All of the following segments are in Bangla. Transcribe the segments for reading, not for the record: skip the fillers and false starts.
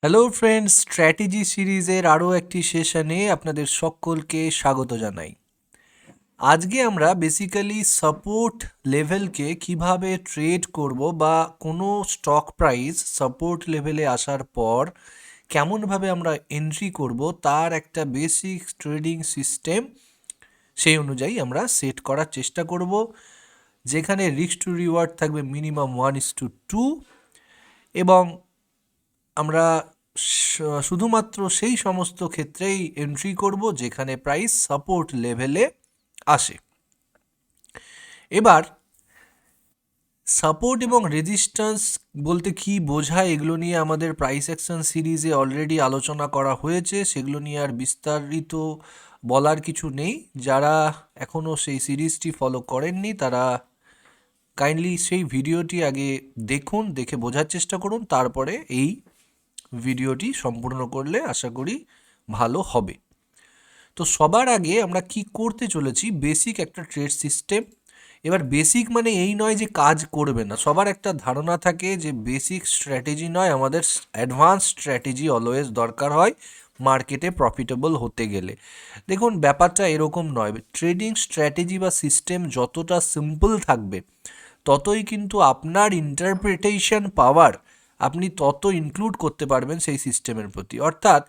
হ্যালো ফ্রেন্ডস, স্ট্র্যাটেজি সিরিজের আরও একটি সেশনে আপনাদের সকলকে স্বাগত জানাই। আজকে আমরা বেসিক্যালি সাপোর্ট লেভেলকে কিভাবে ট্রেড করব বা কোনো স্টক প্রাইস সাপোর্ট লেভেলে আসার পর কেমনভাবে আমরা এন্ট্রি করব তার একটা বেসিক ট্রেডিং সিস্টেম সেই অনুযায়ী আমরা সেট করার চেষ্টা করব, যেখানে রিস্ক টু রিওয়ার্ড থাকবে মিনিমাম 1:2 এবং আমরা শুধুমাত্র সেই সমস্ত ক্ষেত্রেই এন্ট্রি করব যেখানে প্রাইস সাপোর্ট লেভেলে আসে। এবার সাপোর্ট এবং রেজিস্ট্যান্স বলতে কি বোঝায় এগুলো নিয়ে আমাদের প্রাইস অ্যাকশন সিরিজে অলরেডি আলোচনা করা হয়েছে, সেগুলো নিয়ে আর বিস্তারিত বলার কিছু নেই। যারা এখনও সেই সিরিজটি ফলো করেননি তারা কাইন্ডলি সেই ভিডিওটি আগে দেখুন, দেখে বোঝার চেষ্টা করুন, তারপরে এই ভিডিওটি সম্পূর্ণ করলে আশা করি ভালো হবে। তো সবার আগে আমরা কি করতে চলেছি, বেসিক একটা ট্রেড সিস্টেম। এবার বেসিক মানে এই নয় যে কাজ করবে না, সবার একটা ধারণা থাকে যে বেসিক স্ট্র্যাটেজি নয়, আমাদের অ্যাডভান্স স্ট্র্যাটেজি অলওয়েজ দরকার হয় মার্কেটে প্রফিটেবল হতে গেলে। দেখুন, ব্যাপারটা এরকম নয়। ট্রেডিং স্ট্র্যাটেজি বা সিস্টেম যতটা সিম্পল থাকবে ততই কিন্তু আপনার ইন্টারপ্রিটেশন পাওয়ার আপনি তত ইনক্লুড করতে পারবেন সেই সিস্টেমের প্রতি। অর্থাৎ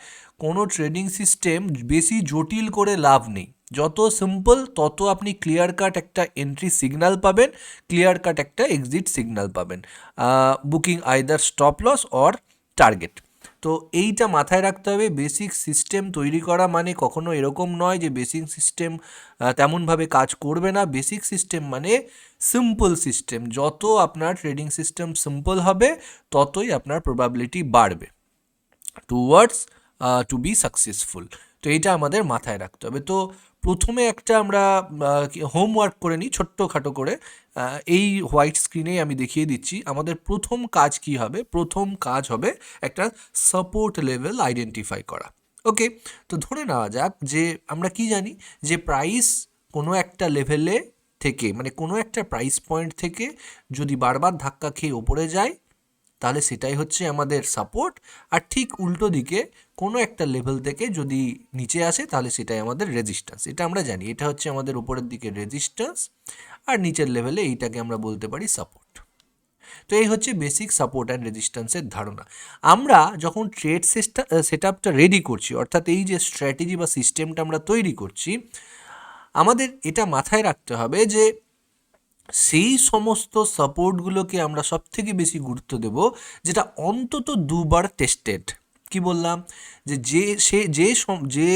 কোনো ট্রেডিং সিস্টেম বেশি জটিল করে লাভ নেই, যত সিম্পল তত আপনি ক্লিয়ার কাট একটা এন্ট্রি সিগন্যাল পাবেন, ক্লিয়ার কাট একটা এক্সিট সিগন্যাল পাবেন, booking either stop loss or target. তো এইটা মাথায় রাখতে হবে। বেসিক সিস্টেম তৈরি করা মানে কখনো এরকম নয় যে বেসিক সিস্টেম তেমনভাবে কাজ করবে না। বেসিক সিস্টেম মানে সিম্পল সিস্টেম। যত আপনার ট্রেডিং সিস্টেম সিম্পল হবে ততই আপনার প্রবাবিলিটি বাড়বে টুয়ার্ডস টু বি সাকসেসফুল। তো এইটা আমাদের মাথায় রাখতে হবে। তো প্রথমে একটা আমরা হোমওয়ার্ক করে নিই ছোট্টখাটো করে। এই হোয়াইট স্ক্রিনেই আমি দেখিয়ে দিচ্ছি আমাদের প্রথম কাজ কি হবে। প্রথম কাজ হবে একটা সাপোর্ট লেভেল আইডেন্টিফাই করা। ওকে, তো ধরে নেওয়া যাক যে আমরা কি জানি যে প্রাইস কোনো একটা লেভেলে থেকে, মানে কোনো একটা প্রাইস পয়েন্ট থেকে যদি বারবার ধাক্কা খেয়ে ওপরে যায় তাহলে সেটাই হচ্ছে আমাদের সাপোর্ট। আর ঠিক উল্টো দিকে কোনো একটা লেভেল থেকে যদি নিচে আসে তাহলে সেটাই আমাদের রেজিস্ট্যান্স। এটা আমরা জানি, এটা হচ্ছে আমাদের উপরের দিকে রেজিস্ট্যান্স, আর নিচের লেভেলে এইটাকে আমরা বলতে পারি সাপোর্ট। তো এই হচ্ছে বেসিক সাপোর্ট অ্যান্ড রেজিস্ট্যান্সের ধারণা। আমরা যখন ট্রেড সেট আপটা রেডি করছি, অর্থাৎ এই যে স্ট্র্যাটেজি বা সিস্টেমটা আমরা তৈরি করছি, আমাদের এটা মাথায় রাখতে হবে যে সেই সমস্ত সাপোর্টগুলোকে আমরা সব থেকে বেশি গুরুত্ব দেব যেটা অন্তত দুবার টেস্টেড। কি বললাম, যে যে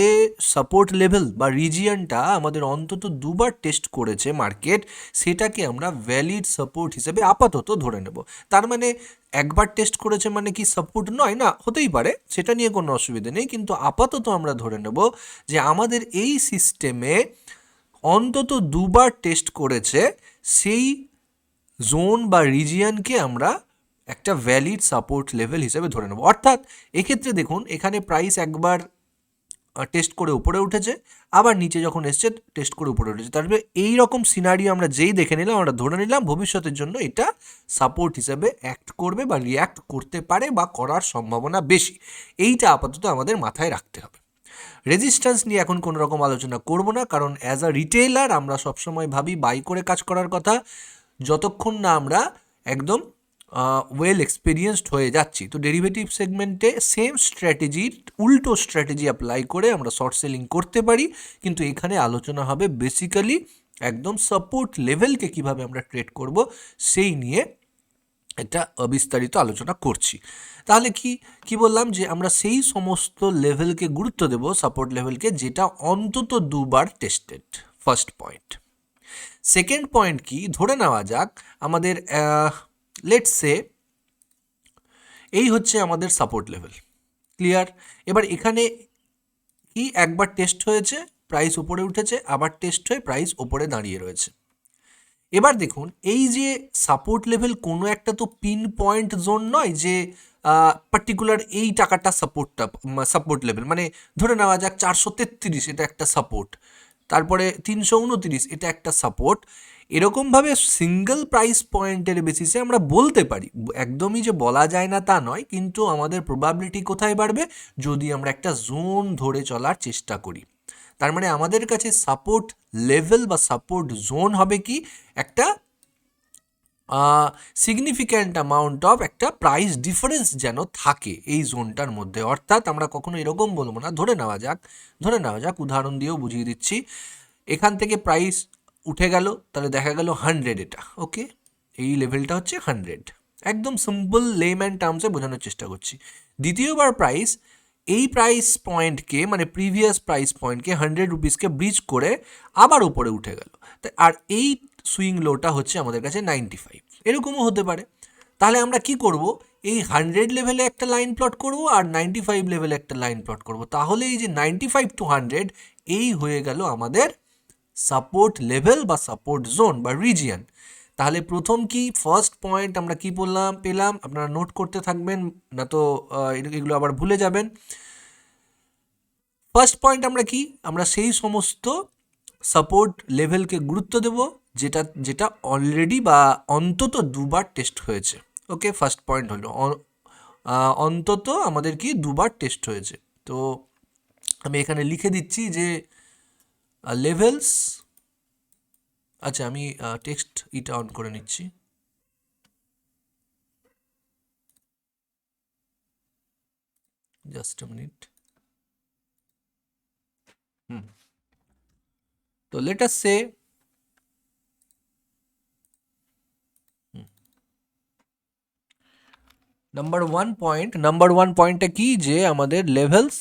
সাপোর্ট লেভেল বা রিজিয়নটা আমাদের অন্তত দুবার টেস্ট করেছে মার্কেট, সেটাকে আমরা ভ্যালিড সাপোর্ট হিসেবে আপাতত ধরে নেব। তার মানে একবার টেস্ট করেছে মানে কি সাপোর্ট নয়? না, হতেই পারে, সেটা নিয়ে কোনো অসুবিধা নেই, কিন্তু আপাতত আমরা ধরে নেব যে আমাদের এই সিস্টেমে অন্তত দুবার টেস্ট করেছে সেই জোন বা রিজিয়নকে আমরা একটা ভ্যালিড সাপোর্ট লেভেল হিসেবে ধরে নেব। অর্থাৎ এক্ষেত্রে দেখুন, এখানে প্রাইস একবার টেস্ট করে উপরে উঠেছে, আবার নিচে যখন এসছে টেস্ট করে উপরে উঠেছে। তারপরে এই রকম সিনারিও আমরা যেই দেখে নিলাম, আমরা ধরে নিলাম ভবিষ্যতের জন্য এটা সাপোর্ট হিসেবে অ্যাক্ট করবে বা রিয়্যাক্ট করতে পারে বা করার সম্ভাবনা বেশি। এইটা আপাতত আমাদের মাথায় রাখতে হবে। রেজিস্ট্যান্স নিয়ে এখন কোনো রকম আলোচনা করব না, কারণ অ্যাজ আ রিটেইলার আমরা সবসময় ভাবি বাই করে কাজ করার কথা, যতক্ষণ না আমরা একদম ওয়েল এক্সপিরিয়েন্সড হয়ে যাচ্ছি। তো ডেরিভেটিভ সেগমেন্টে সেম স্ট্র্যাটেজির উল্টো স্ট্র্যাটেজি অ্যাপ্লাই করে আমরা শর্ট সেলিং করতে পারি, কিন্তু এখানে আলোচনা হবে বেসিক্যালি একদম সাপোর্ট লেভেলকে কিভাবে আমরা ট্রেড করব সেই নিয়ে একটা বিস্তারিত আলোচনা করছি। তাহলে কি বললাম, যে আমরা সেই সমস্ত লেভেলকে গুরুত্ব দেব, সাপোর্ট লেভেলকে, যেটা অন্তত দুবার tested. First point. Second point কি, ধরে নেওয়া যাক আমাদের লেটস সে এই হচ্ছে আমাদের সাপোর্ট লেভেল। ক্লিয়ার? এবার এখানে কি একবার টেস্ট হয়েছে, প্রাইস উপরে উঠেছে, আবার টেস্ট হয়ে প্রাইস ওপরে দাঁড়িয়ে রয়েছে। এবার দেখুন, এই যে সাপোর্ট লেভেল কোনো একটা তো পিন পয়েন্ট জোন নয় যে পার্টিকুলার এই টাকাটা সাপোর্ট লেভেল, মানে ধরে নেওয়া যাক 433 এটা একটা সাপোর্ট, তারপরে 329 এটা একটা সাপোর্ট। এরকমভাবে সিঙ্গেল প্রাইস পয়েন্টের বেসিসে আমরা বলতে পারি, একদমই যে বলা যায় না তা নয়, কিন্তু আমাদের প্রবাবিলিটি কোথায় বাড়বে, যদি আমরা একটা জোন ধরে চলার চেষ্টা করি। তার মানে আমাদের কাছে সাপোর্ট লেভেল বা সাপোর্ট জোন হবে কি, একটা সিগনিফিক্যান্ট অ্যামাউন্ট অফ একটা প্রাইস ডিফারেন্স যেন থাকে এই জোনটার মধ্যে। অর্থাৎ আমরা কখনো এরকম বলবো না, ধরে নেওয়া যাক উদাহরণ দিয়েও বুঝিয়ে দিচ্ছি, এখান থেকে প্রাইস উঠে গেল, তাহলে দেখা গেল 100, এটা ওকে, এই লেভেলটা হচ্ছে 100, একদম সিম্পল লেম্যান টার্মসে বোঝানোর চেষ্টা করছি। দ্বিতীয়বার প্রাইস এই প্রাইস পয়েন্টকে, মানে প্রিভিয়াস প্রাইস পয়েন্টকে 100 রুপিসকে ব্রিজ করে আবার উপরে উঠে গেল, আর এই সুইং লোটা হচ্ছে আমাদের কাছে 95, এরকমও হতে পারে। তাহলে আমরা কি করব, এই 100 লেভেলে একটা লাইন প্লট করব আর 95 লেভেলে একটা লাইন প্লট করব, তাহলে এই যে 95 to 100 এই হয়ে গেল আমাদের সাপোর্ট লেভেল বা সাপোর্ট জোন বা রিজিয়ন। তাহলে প্রথম কি ফার্স্ট পয়েন্ট আমরা কি পেলাম, আপনারা নোট করতে থাকবেন, না তো এগুলো আবার ভুলে যাবেন। ফার্স্ট পয়েন্ট আমরা কি, আমরা সেই সমস্ত সাপোর্ট লেভেলকে গুরুত্ব দেব যেটা যেটা অলরেডি বা অন্তত দুবার টেস্ট হয়েছে। ওকে, ফার্স্ট পয়েন্ট হলো অন্তত আমাদের কি দুবার টেস্ট হয়েছে। তো আমি এখানে লিখে দিচ্ছি যে লেভেলস, আচ্ছা আমি টেক্সট এটা অন করে নিচ্ছি, জাস্ট আ মিনিট। তো let us say number one পয়েন্টটা কি, যে আমাদের levels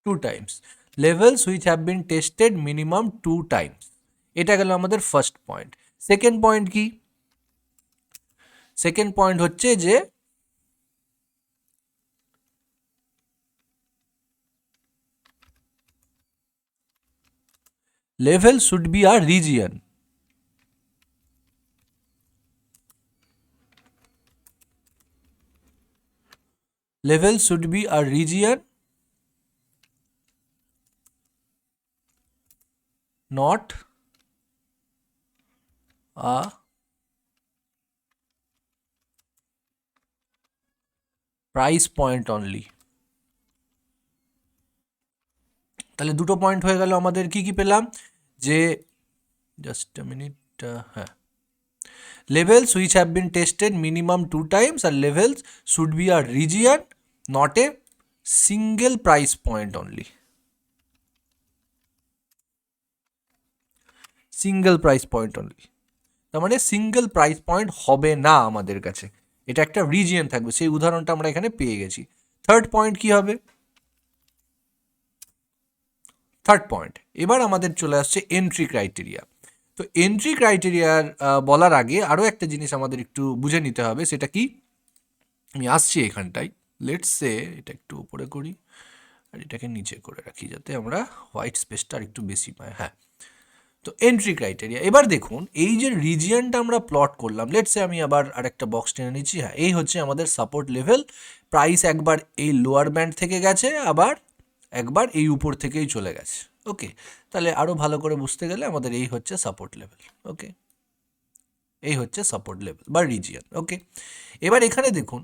two times, levels which have been tested minimum 2 times, এটা গেল আমাদের ফার্স্ট পয়েন্ট। সেকেন্ড পয়েন্ট কি, সেকেন্ড পয়েন্ট হচ্ছে যে level should be a region. Level should be a region, not a price point only. তাহলে দুটো পয়েন্ট হয়ে গেল আমাদের, কি কি পেলাম, যে জাস্ট আ মিনিট, হ্যাঁ, levels which have been tested minimum 2 times, and levels should be a region, not a single price point only. Single price point only, তার মানে সিঙ্গেল প্রাইস পয়েন্ট হবে না আমাদের কাছে, এটা একটা রিজিয়ন থাকবে, সেই উদাহরণটা আমরা এখানে পেয়ে গেছি। থার্ড পয়েন্ট কি হবে, থার্ড পয়েন্ট এবার আমাদের চলে আসছে এন্ট্রি ক্রাইটেরিয়া। তো এন্ট্রি ক্রাইটেরিয়ার বলার আগে আরও একটা জিনিস আমাদের একটু বুঝে নিতে হবে, সেটা কি, আমি আসছি এখানটায়, লেটস সে এটা একটু উপরে করি আর এটাকে নিচে করে রাখি যাতে আমরা হোয়াইট স্পেসটা আর একটু বেশি পাই। হ্যাঁ, তো এন্ট্রি ক্রাইটেরিয়া, এবার দেখুন এই যে রিজিয়নটা আমরা প্লট করলাম, লেটসে আমি আবার আরেকটা বক্স টেনে নিচ্ছি, হ্যাঁ এই হচ্ছে আমাদের সাপোর্ট লেভেল, প্রাইস একবার এই লোয়ার ব্যান্ড থেকে গেছে, আবার একবার এই উপর থেকেই চলে গেছে। ওকে, তাহলে আরও ভালো করে বুঝতে গেলে আমাদের এই হচ্ছে সাপোর্ট লেভেল। ওকে, এই হচ্ছে সাপোর্ট লেভেল বা রিজিয়ন। ওকে, এবার এখানে দেখুন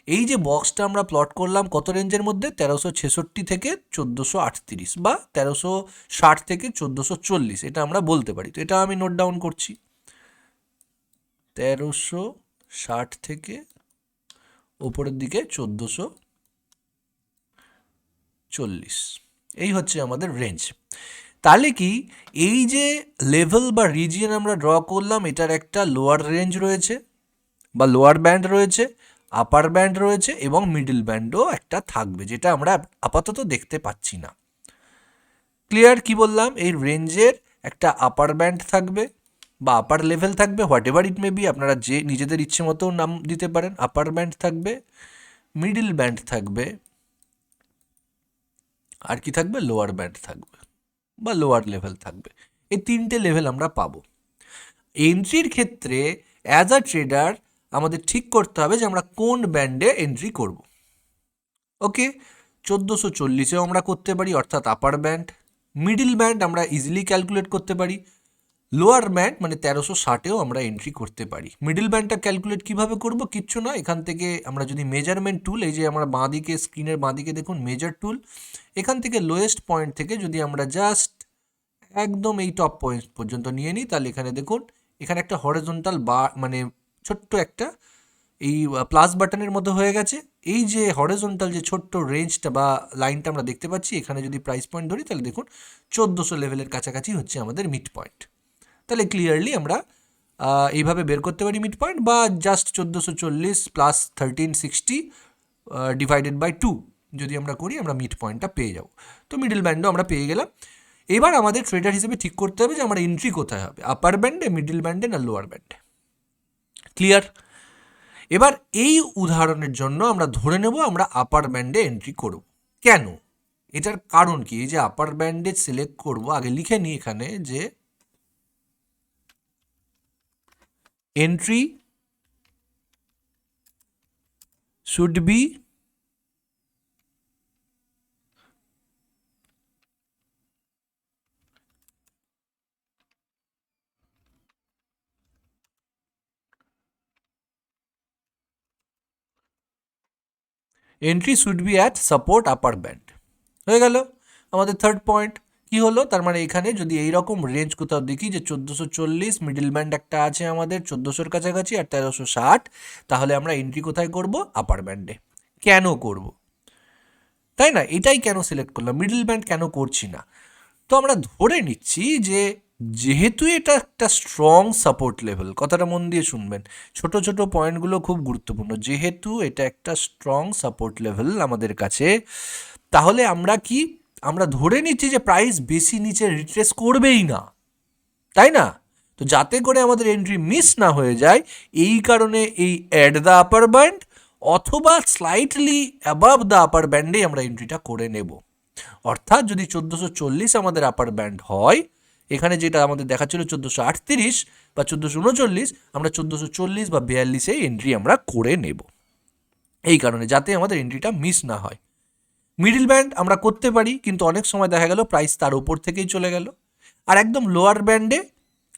এই যে বক্সটা আমরা প্লট করলাম কত রেঞ্জের মধ্যে, 1366 থেকে 1438 বা 1360 থেকে 1440, এটা আমরা বলতে পারি। তো এটা আমি নোট ডাউন করছি, 1360 থেকে ওপরের দিকে 1440, এই হচ্ছে আমাদের রেঞ্জ। তাহলে কি এই যে লেভেল বা রিজিয়ন আমরা ড্র করলাম, এটার একটা লোয়ার রেঞ্জ রয়েছে বা লোয়ার ব্যান্ড রয়েছে, আপার ব্যান্ড রয়েছে এবং মিডল ব্যান্ডও একটা থাকবে, যেটা আমরা আপাতত দেখতে পাচ্ছি না। ক্লিয়ার কি বললাম, এই রেঞ্জের একটা আপার ব্যান্ড থাকবে বা আপার লেভেল থাকবে, what ever it may be, আপনারা যে নিজেদের ইচ্ছে মতো নাম দিতে পারেন, আপার ব্যান্ড থাকবে, মিডল ব্যান্ড থাকবে আর কি থাকবে, লোয়ার ব্যান্ড থাকবে বা লোয়ার লেভেল থাকবে। এই তিনটে লেভেল আমরা পাবো। এন্ট্রির ক্ষেত্রে অ্যাজ আ ট্রেডার আমাদের ঠিক করতে হবে যে আমরা কোন ব্যান্ডে এন্ট্রি করব। ওকে, 1440-এও আমরা করতে পারি, অর্থাৎ আপার ব্যান্ড। মিডিল ব্যান্ড আমরা ইজিলি ক্যালকুলেট করতে পারি। লোয়ার ব্যান্ড মানে 1360-এও আমরা এন্ট্রি করতে পারি। মিডিল ব্যান্ডটা ক্যালকুলেট কিভাবে করব, কিচ্ছু না, এখান থেকে আমরা যদি মেজারমেন্ট টুল, এই যে আমরা বাঁদিকে স্ক্রিনের বাঁদিকে দেখুন মেজার টুল, এখান থেকে লোয়েস্ট পয়েন্ট থেকে যদি আমরা জাস্ট একদম এই টপ পয়েন্ট পর্যন্ত নিয়ে নিই, তাহলে এখানে দেখুন এখানে একটা হরিজন্টাল বা মানে ছোট্ট একটা এই প্লাস বাটনের মতো হয়ে গেছে। এই যে হরিজন্টাল যে ছোট্ট রেঞ্জটা বা লাইনটা আমরা দেখতে পাচ্ছি, এখানে যদি প্রাইস পয়েন্ট ধরি তাহলে দেখুন 1400 লেভেলের কাছাকাছি হচ্ছে আমাদের মিড পয়েন্ট। তাহলে ক্লিয়ারলি আমরা এইভাবে বের করতে পারি মিড পয়েন্ট, বা জাস্ট 1440 প্লাস 1360 ডিভাইডেড বাই 2 যদি আমরা করি, আমরা মিড পয়েন্টটা পেয়ে যাব। তো মিডল ব্যান্ডও আমরা পেয়ে গেলাম। এবার আমাদের ট্রেডার হিসেবে ঠিক করতে হবে যে আমার এন্ট্রি কোথায় হবে, আপার ব্যান্ডে, মিডল ব্যান্ডে না লোয়ার ব্যান্ডে। ক্লিয়ার? এবার এই উদাহরণের জন্য আমরা ধরে নেব আমরা আপার ব্যান্ডে এন্ট্রি করব। কেন? এটার কারণ কি? এই যে আপার ব্যান্ডে সিলেক্ট করব, আগে লিখে নিই এখানে যে entry should be entry should be at support upper band. হয়ে গেল আমাদের থার্ড পয়েন্ট। কি হলো, তার মানে এখানে যদি এইরকম রেঞ্জ কোথাও দেখি যে 1440 মিডল ব্যান্ড একটা আছে আমাদের 1400-র কাছাকাছি আর 1360, তাহলে আমরা এন্ট্রি কোথায় করব, আপার ব্যান্ডে। কেন করব, তাই না? এটাই কেন সিলেক্ট করলাম, মিডল ব্যান্ড কেন করছি না? তো আমরা ধরে নিচ্ছি যে যেহেতু এটা একটা স্ট্রং সাপোর্ট লেভেল, কথাটা মন দিয়ে শুনবেন, ছোট ছোট পয়েন্টগুলো খুব গুরুত্বপূর্ণ, যেহেতু এটা একটা স্ট্রং সাপোর্ট লেভেল আমাদের কাছে, তাহলে আমরা কি, আমরা ধরে নিচ্ছি যে প্রাইস বেশি নিচে রিট্রেস করবেই না, তাই না? তো যাতে করে আমাদের এন্ট্রি মিস না হয়ে যায়, এই কারণে এই অ্যাট দ্য আপার ব্যান্ড অথবা স্লাইটলি অ্যাবাভ দ্য আপার ব্যান্ডে আমরা এন্ট্রিটা করে নেব। অর্থাৎ যদি 1440 আমাদের আপার ব্যান্ড হয়, এখানে যেটা আমাদের দেখাচ্ছিল 1438 বা 1439, আমরা 1440 বা 42-এ এন্ট্রি আমরা করে নেব, এই কারণে যাতে আমাদের এন্ট্রিটা মিস না হয়। মিডল ব্যান্ড আমরা করতে পারি, কিন্তু অনেক সময় দেখা গেল প্রাইস তার উপর থেকেই চলে গেল। আর একদম লোয়ার ব্যান্ডে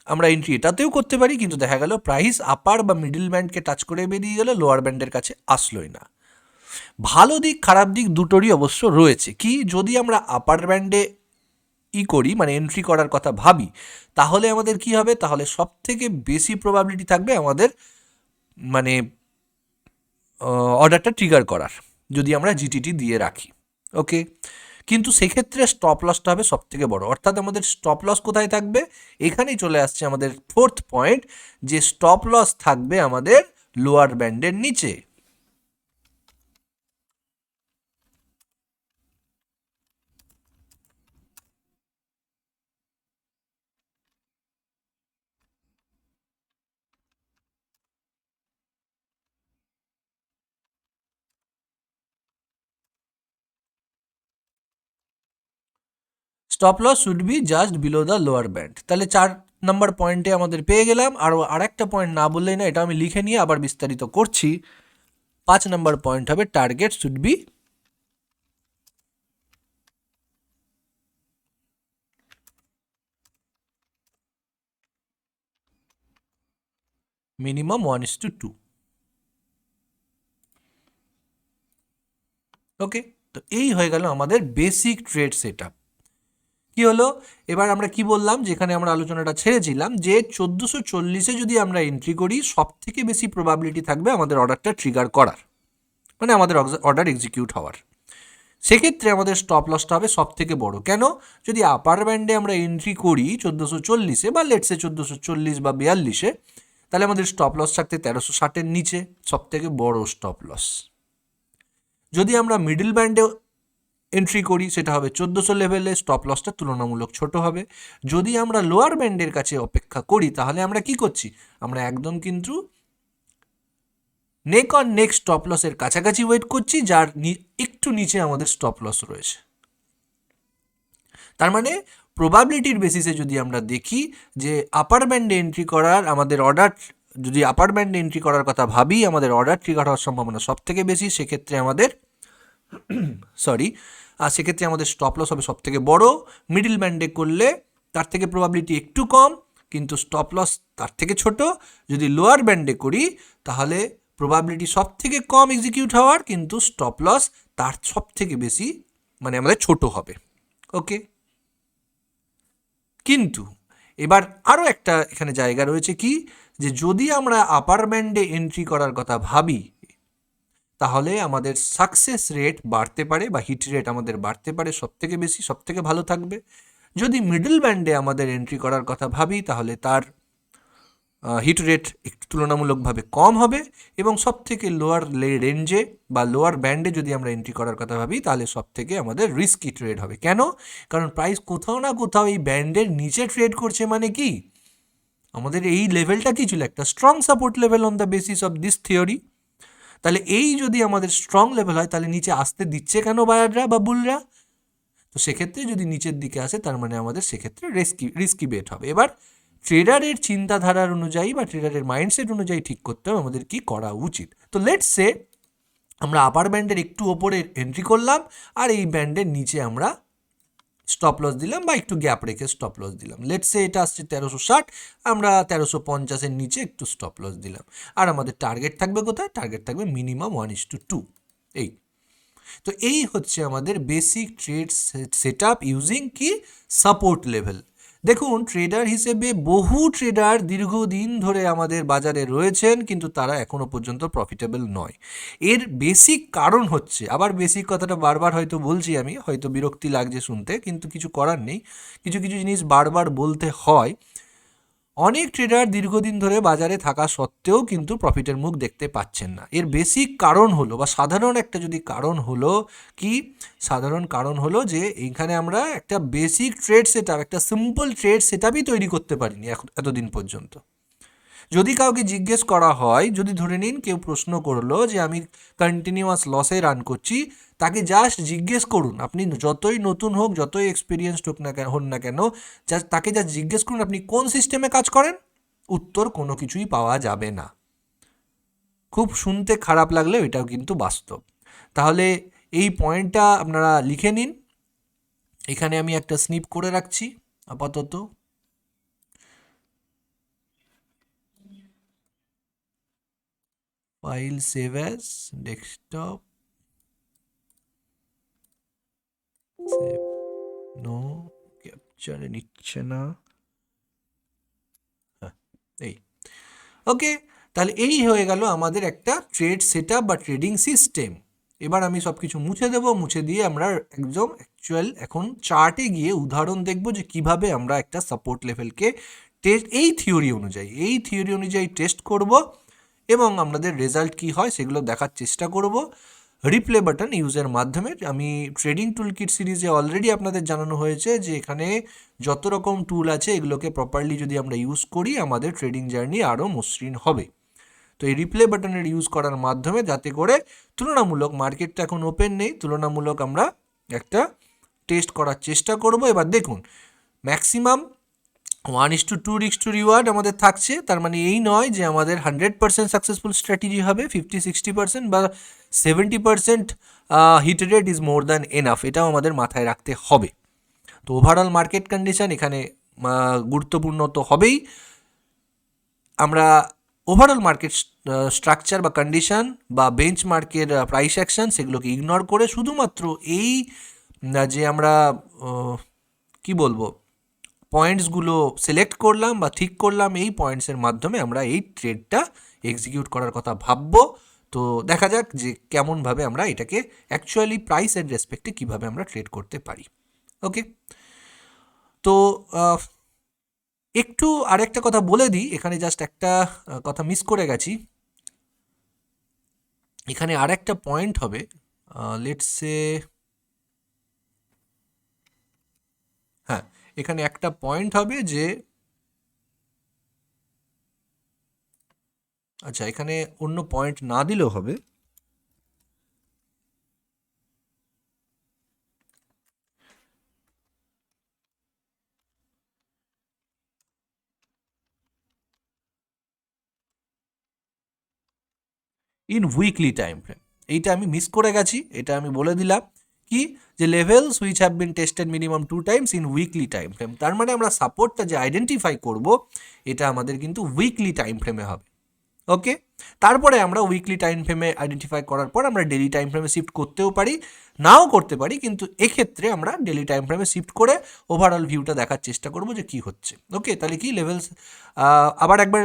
আমরা এন্ট্রি এটাতেও করতে পারি, কিন্তু দেখা গেল প্রাইস আপার বা মিডল ব্যান্ডকে টাচ করে বেরিয়ে গেল, লোয়ার ব্যান্ডের কাছে আসলোই না। ভালো দিক খারাপ দিক দুটোরই অবশ্য রয়েছে। কি, যদি আমরা আপার ব্যান্ডে করি মানে এন্ট্রি করার কথা ভাবি, তাহলে আমাদের কি হবে, তাহলে সব থেকে বেশি প্রবাবিলিটি থাকবে আমাদের মানে অর্ডারটা ট্রিগার করার, যদি আমরা জিটিটি দিয়ে রাখি। ওকে, কিন্তু সেক্ষেত্রে স্টপ লসটা হবে সব থেকে বড়। অর্থাৎ আমাদের স্টপ লস কোথায় থাকবে, এখানেই চলে আসছে আমাদের ফোর্থ পয়েন্ট, যে স্টপ লস থাকবে আমাদের লোয়ার ব্যান্ডের নিচে। Stop loss should be just below the lower band. তাহলে 4 নম্বর পয়েন্টে আমাদের পেয়ে গেলাম। আর একটা পয়েন্ট না বললেই না, এটা আমি লিখে নিয়ে আবার বিস্তারিত করছি। 5 নম্বর পয়েন্ট হবে টার্গেট শুড বি মিনিমাম 1:2। ওকে, তো এই হয়ে গেল আমাদের বেসিক ট্রেড সেট আপ। কি হলো, এবার আমরা কি বললাম, যেখানে আমরা আলোচনাটা ছেড়েছিলাম, যে 1440-এ যদি আমরা এন্ট্রি করি, সব থেকে বেশি প্রবাবিলিটি থাকবে আমাদের অর্ডারটা ট্রিগার করার, মানে আমাদের অর্ডার এক্সিকিউট হওয়ার। সেক্ষেত্রে আমাদের স্টপ লসটা হবে সব থেকে বড়। কেন? যদি আপার ব্যান্ডে আমরা এন্ট্রি করি 1440-এ বা লেটসে 1440 বা 42-এ, তাহলে আমাদের স্টপ লস থাকতে 1360-এর নিচে, সব থেকে বড় স্টপ লস। যদি আমরা মিডল ব্যান্ডে এন্ট্রি করি, সেটা হবে 1400 লেভেলে, স্টপ লসটা তুলনামূলক ছোট হবে। যদি আমরা লোয়ার ব্যান্ডের কাছে অপেক্ষা করি, তাহলে আমরা কি করছি, আমরা একদম কিন্তু নেক অন নেক স্টপ লসের কাছাকাছি ওয়েট করছি, যার একটু নিচে আমাদের স্টপ লস রয়েছে। তার মানে প্রবাবিলিটির বেসিসে যদি আমরা দেখি যে আপার ব্যান্ডে এন্ট্রি করার আমাদের অর্ডার, যদি আপার ব্যান্ডে এন্ট্রি করার কথা ভাবি আমাদের অর্ডার ট্রিগার হওয়ার সম্ভাবনা সব থেকে বেশি, সেক্ষেত্রে আমাদের সেক্ষেত্রে আমাদের স্টপ লস হবে সব থেকে বড়। মিডল ব্যান্ডে করলে তার থেকে প্রবাবিলিটি একটু কম কিন্তু স্টপ লস তার থেকে ছোট। যদি লোয়ার ব্যান্ডে করি তাহলে প্রবাবিলিটি সব থেকে কম এক্সিকিউট হওয়ার কিন্তু স্টপ লস তার সব থেকে বেশি, মানে আমাদের ছোট হবে। ওকে, কিন্তু এবার আরও একটা এখানে জায়গা রয়েছে কি, যে যদি আমরা আপার ব্যান্ডে এন্ট্রি করার কথা ভাবি তাহলে আমাদের সাকসেস রেট বাড়তে পারে বা হিট রেট আমাদের বাড়তে পারে সব থেকে বেশি, সব থেকে ভালো থাকবে। যদি মিডল ব্যান্ডে আমাদের এন্ট্রি করার কথা ভাবি তাহলে তার হিট রেট একটু তুলনামূলকভাবে কম হবে, এবং সব থেকে লোয়ার রেঞ্জে বা লোয়ার ব্যান্ডে যদি আমরা এন্ট্রি করার কথা ভাবি তাহলে সব থেকে আমাদের রিস্কি ট্রেড হবে। কেন? কারণ প্রাইস কোথাও না কোথাও এই ব্যান্ডের নিচে ট্রেড করছে, মানে কি আমাদের এই লেভেলটা কি ছিল, একটা strong support level on the basis of this theory. তাহলে এই যদি আমাদের স্ট্রং লেভেল হয় তাহলে নিচে আসতে দিচ্ছে কেন বায়াররা বা বুলরা? তো সেক্ষেত্রে যদি নিচের দিকে আসে তার মানে আমাদের সেক্ষেত্রে রিস্কি বেট হবে। এবার ট্রেডারের চিন্তাধারার অনুযায়ী বা ট্রেডারের মাইন্ডসেট অনুযায়ী ঠিক করতে হবে আমাদের কি করা উচিত। তো লেটস সে আমরা আপার ব্যান্ডের একটু ওপরে এন্ট্রি করলাম আর এই ব্যান্ডের নিচে আমরা স্টপ লস দিলাম বা একটু গ্যাপ রেখে স্টপ লস দিলাম। লেটস সে এটা আসছে 1360, আমরা 1350-এর নিচে একটু স্টপ লস দিলাম। আর আমাদের টার্গেট থাকবে কোথায়? টার্গেট থাকবে মিনিমাম 1:2। এই তো এই হচ্ছে আমাদের basic trade set up using কি সাপোর্ট লেভেল। দেখুন ট্রেডার হিসেবে বহু ট্রেডার দীর্ঘদিন ধরে আমাদের বাজারে রয়েছেন কিন্তু তারা এখনো পর্যন্ত প্রফিটেবল নয়। এর বেসিক কারণ হচ্ছে, আবার বেসিক কথাটা বারবার হয়তো বলছি আমি, হয়তো বিরক্তি লাগছে শুনতে, কিন্তু কিছু করার নেই, কিছু কিছু জিনিস বারবার বলতে হয়। অনেক ট্রেডার দীর্ঘদিন ধরে বাজারে থাকা সত্ত্বেও কিন্তু প্রফিটের মুখ দেখতে পাচ্ছেন না। এর বেসিক কারণ হলো বা সাধারণ একটা যদি কারণ হলো কি, সাধারণ কারণ হলো যে এইখানে আমরা একটা বেসিক ট্রেড সেট আপ, একটা সিম্পল ট্রেড সেট আপই তৈরি করতে পারিনি এতদিন পর্যন্ত। যদি কাউকে জিজ্ঞেস করা হয়, যদি ধরে নিন কেউ প্রশ্ন করলো যে আমি কন্টিনিউয়াস লসে রান করছি, তাকে জাস্ট জিজ্ঞেস করুন, আপনি যতই নতুন হোক যতই এক্সপিরিয়েন্সড হোক না হন না কেন, তাকে জাস্ট জিজ্ঞেস করুন আপনি কোন সিস্টেমে কাজ করেন, উত্তর কোনো কিছুই পাওয়া যাবে না। খুব শুনতে খারাপ লাগলেও এটাও কিন্তু বাস্তব। তাহলে এই পয়েন্টটা আপনারা লিখে নিন, এখানে আমি একটা স্নিপ করে রাখছি আপাতত। File save as desktop, save no, ক্যাপচারে নিচ্ছে না। হ্যাঁ, এই ওকে, তাহলে এই হয়ে গেল আমাদের একটা ট্রেড সেট আপ বা ট্রেডিং সিস্টেম। এবার আমি সব কিছু মুছে দেবো, মুছে দিয়ে আমরা একদম অ্যাকচুয়াল এখন চার্টে গিয়ে উদাহরণ দেখব যে কিভাবে আমরা একটা সাপোর্ট লেভেলকে এই থিওরি অনুযায়ী টেস্ট করব এবং আমাদের রেজাল্ট কি হয় সেগুলো দেখার চেষ্টা করব রিপ্লে বাটন ইউজের মাধ্যমে। আমি ট্রেডিং টুল কিট সিরিজে অলরেডি আপনাদের জানানো হয়েছে যে এখানে যত রকম টুল আছে এগুলোকে প্রপারলি যদি আমরা ইউজ করি আমাদের ট্রেডিং জার্নি আরও মসৃণ হবে। তো এই রিপ্লে বাটনের ইউজ করার মাধ্যমে যাতে করে তুলনামূলক, মার্কেটটা এখন ওপেন নেই, তুলনামূলক আমরা একটা টেস্ট করার চেষ্টা করব। এবার দেখুন ম্যাক্সিমাম 1:2 রিস্ক টু রিওয়ার্ড আমাদের থাকছে। তার মানে এই নয় যে আমাদের 100% সাকসেসফুল স্ট্র্যাটেজি হবে, 50-60% বা 70% hit rate is more than enough, এটাও আমাদের মাথায় রাখতে হবে। তো ওভারঅল মার্কেট কন্ডিশন এখানে গুরুত্বপূর্ণ তো হবেই। আমরা ওভারঅল মার্কেট স্ট্রাকচার বা কন্ডিশন বা বেঞ্চমার্কের প্রাইস অ্যাকশন সেগুলোকে ইগনোর করে শুধুমাত্র এই যে আমরা কি বলবো পয়েন্টসগুলো সিলেক্ট করলাম বা ঠিক করলাম, এই পয়েন্টসের মাধ্যমে আমরা এই ট্রেডটা এক্সিকিউট করার কথা ভাববো। তো দেখা যাক যে কেমনভাবে আমরা এটাকে অ্যাকচুয়ালি প্রাইসের রেসপেক্টে কীভাবে আমরা ট্রেড করতে পারি। ওকে, তো একটু আরেকটা কথা বলে দিই, এখানে জাস্ট একটা কথা মিস করে গেছি। এখানে আরেকটা পয়েন্ট হবে, লেটস সে, হ্যাঁ এখানে একটা পয়েন্ট হবে যে, আচ্ছা এখানে অন্য পয়েন্ট না দিলেও হবে, ইন উইকলি টাইম ফ্রেম। এইটা আমি মিস করে গেছি, এটা আমি বলে দিলাম কি যে levels which have been tested minimum 2 times in weekly time frame. তার মানে আমরা সাপোর্টটা যে আইডেন্টিফাই করব এটা আমাদের কিন্তু উইকলি টাইম ফ্রেমে হবে। ওকে, তারপরে আমরা উইকলি টাইম ফ্রেমে আইডেন্টিফাই করার পর আমরা ডেলি টাইম ফ্রেমে শিফট করতেও পারি, নাও করতে পারি, কিন্তু এক্ষেত্রে আমরা ডেলি টাইম ফ্রেমে শিফট করে ওভারঅল ভিউটা দেখার চেষ্টা করব যে কি হচ্ছে। ওকে, তাহলে কি লেভেলস আবার একবার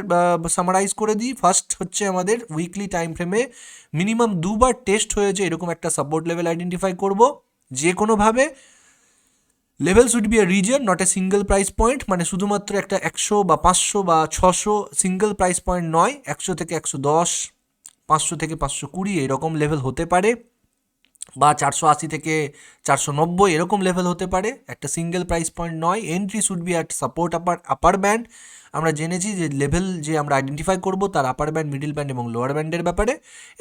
সামারাইজ করে দিই। ফার্স্ট হচ্ছে আমাদের উইকলি টাইম ফ্রেমে মিনিমাম দুবার টেস্ট হয়েছে এরকম একটা সাপোর্ট লেভেল আইডেন্টিফাই করব যে কোনোভাবে। Level should B a reason not a single price point, মানে শুধুমাত্র একটা 100 বা 500 বা 600 সিঙ্গেল প্রাইস পয়েন্ট নয়, 100 থেকে 110, 500 থেকে 520 এরকম লেভেল হতে পারে, বা 480 থেকে 490 এরকম লেভেল হতে পারে, একটা সিঙ্গেল প্রাইস পয়েন্ট নয়। Entry should be at support upper band. আমরা জেনেছি যে লেভেল যে আমরা আইডেন্টিফাই করব তার আপার ব্যান্ড, মিডিল ব্যান্ড এবং লোয়ার ব্যান্ডের ব্যাপারে,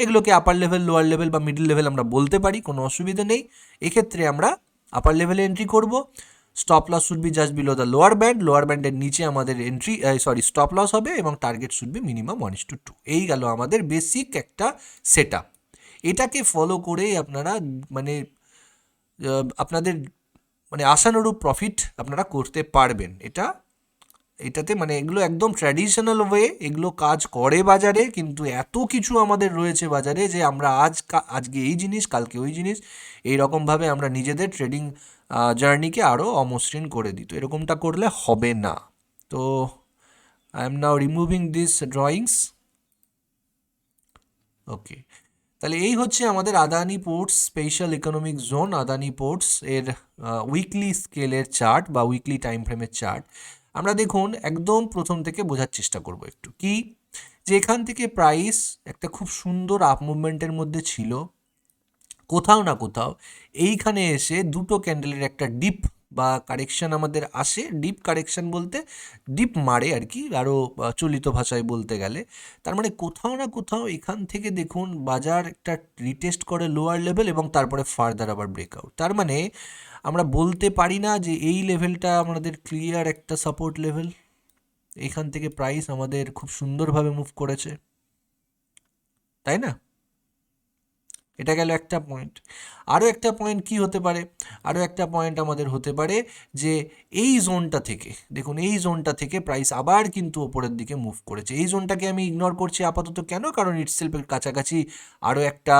এগুলোকে আপার লেভেল, লোয়ার লেভেল বা মিডিল লেভেল আমরা বলতে পারি, কোনো অসুবিধা নেই। এক্ষেত্রে আমরা আপার লেভেলে এন্ট্রি করব। Stop loss should be just below the lower band, lower ব্যান্ডের নিচে আমাদের এন্ট্রি স্টপ লস হবে, এবং টার্গেট শুড বি মিনিমাম 1:2। এই গেল আমাদের বেসিক একটা সেট আপ। এটাকে ফলো করেই আপনারা মানে আপনাদের মানে আশানুরূপ প্রফিট আপনারা করতে পারবেন। এটাতে মানে এগুলো একদম ট্র্যাডিশনাল ওয়ে এগুলো কাজ করে বাজারে, কিন্তু এত কিছু আমাদের রয়েছে বাজারে যে আমরা আজকে এই জিনিস, কালকে ওই জিনিস, এইরকমভাবে আমরা নিজেদের ট্রেডিং জার্নিকে আরও অমসৃণ করে দিই। তো এরকমটা করলে হবে না। তো I am now removing this drawings. Okay, তাহলে এই হচ্ছে আমাদের Adani ports special economic zone, Adani ports এর উইকলি স্কেলের চার্ট বা উইকলি টাইম ফ্রেমের চার্ট। আমরা দেখুন একদম প্রথম থেকে বোঝার চেষ্টা করব একটু কি, যে এখান থেকে প্রাইস একটা খুব সুন্দর আপ মুভমেন্টের মধ্যে ছিল, কোথাও না কোথাও এইখানে এসে দুটো ক্যান্ডেলের একটা ডিপ বা কারেকশন আমাদের আসে। ডিপ কারেকশন বলতে ডিপ মারে আর কি, আরও চলিত ভাষায় বলতে গেলে। তার মানে কোথাও না কোথাও এখান থেকে দেখুন বাজার একটা রিটেস্ট করে লোয়ার লেভেল এবং তারপরে ফার্দার আবার ব্রেকআউট। তার মানে আমরা বলতে পারি না যে এই লেভেলটা আমাদের ক্লিয়ার একটা সাপোর্ট লেভেল, এখান থেকে প্রাইস আমাদের খুব সুন্দরভাবে মুভ করেছে, তাই না? এটা গেল একটা পয়েন্ট। আরও একটা পয়েন্ট কি হতে পারে, আরও একটা পয়েন্ট আমাদের হতে পারে যে এই জোনটা থেকে দেখুন, এই জোনটা থেকে প্রাইস আবার কিন্তু ওপরের দিকে মুভ করেছে। এই জোনটাকে আমি ইগনোর করছি আপাতত, কেন? কারণ ইটসেলফের কাছাকাছি আরও একটা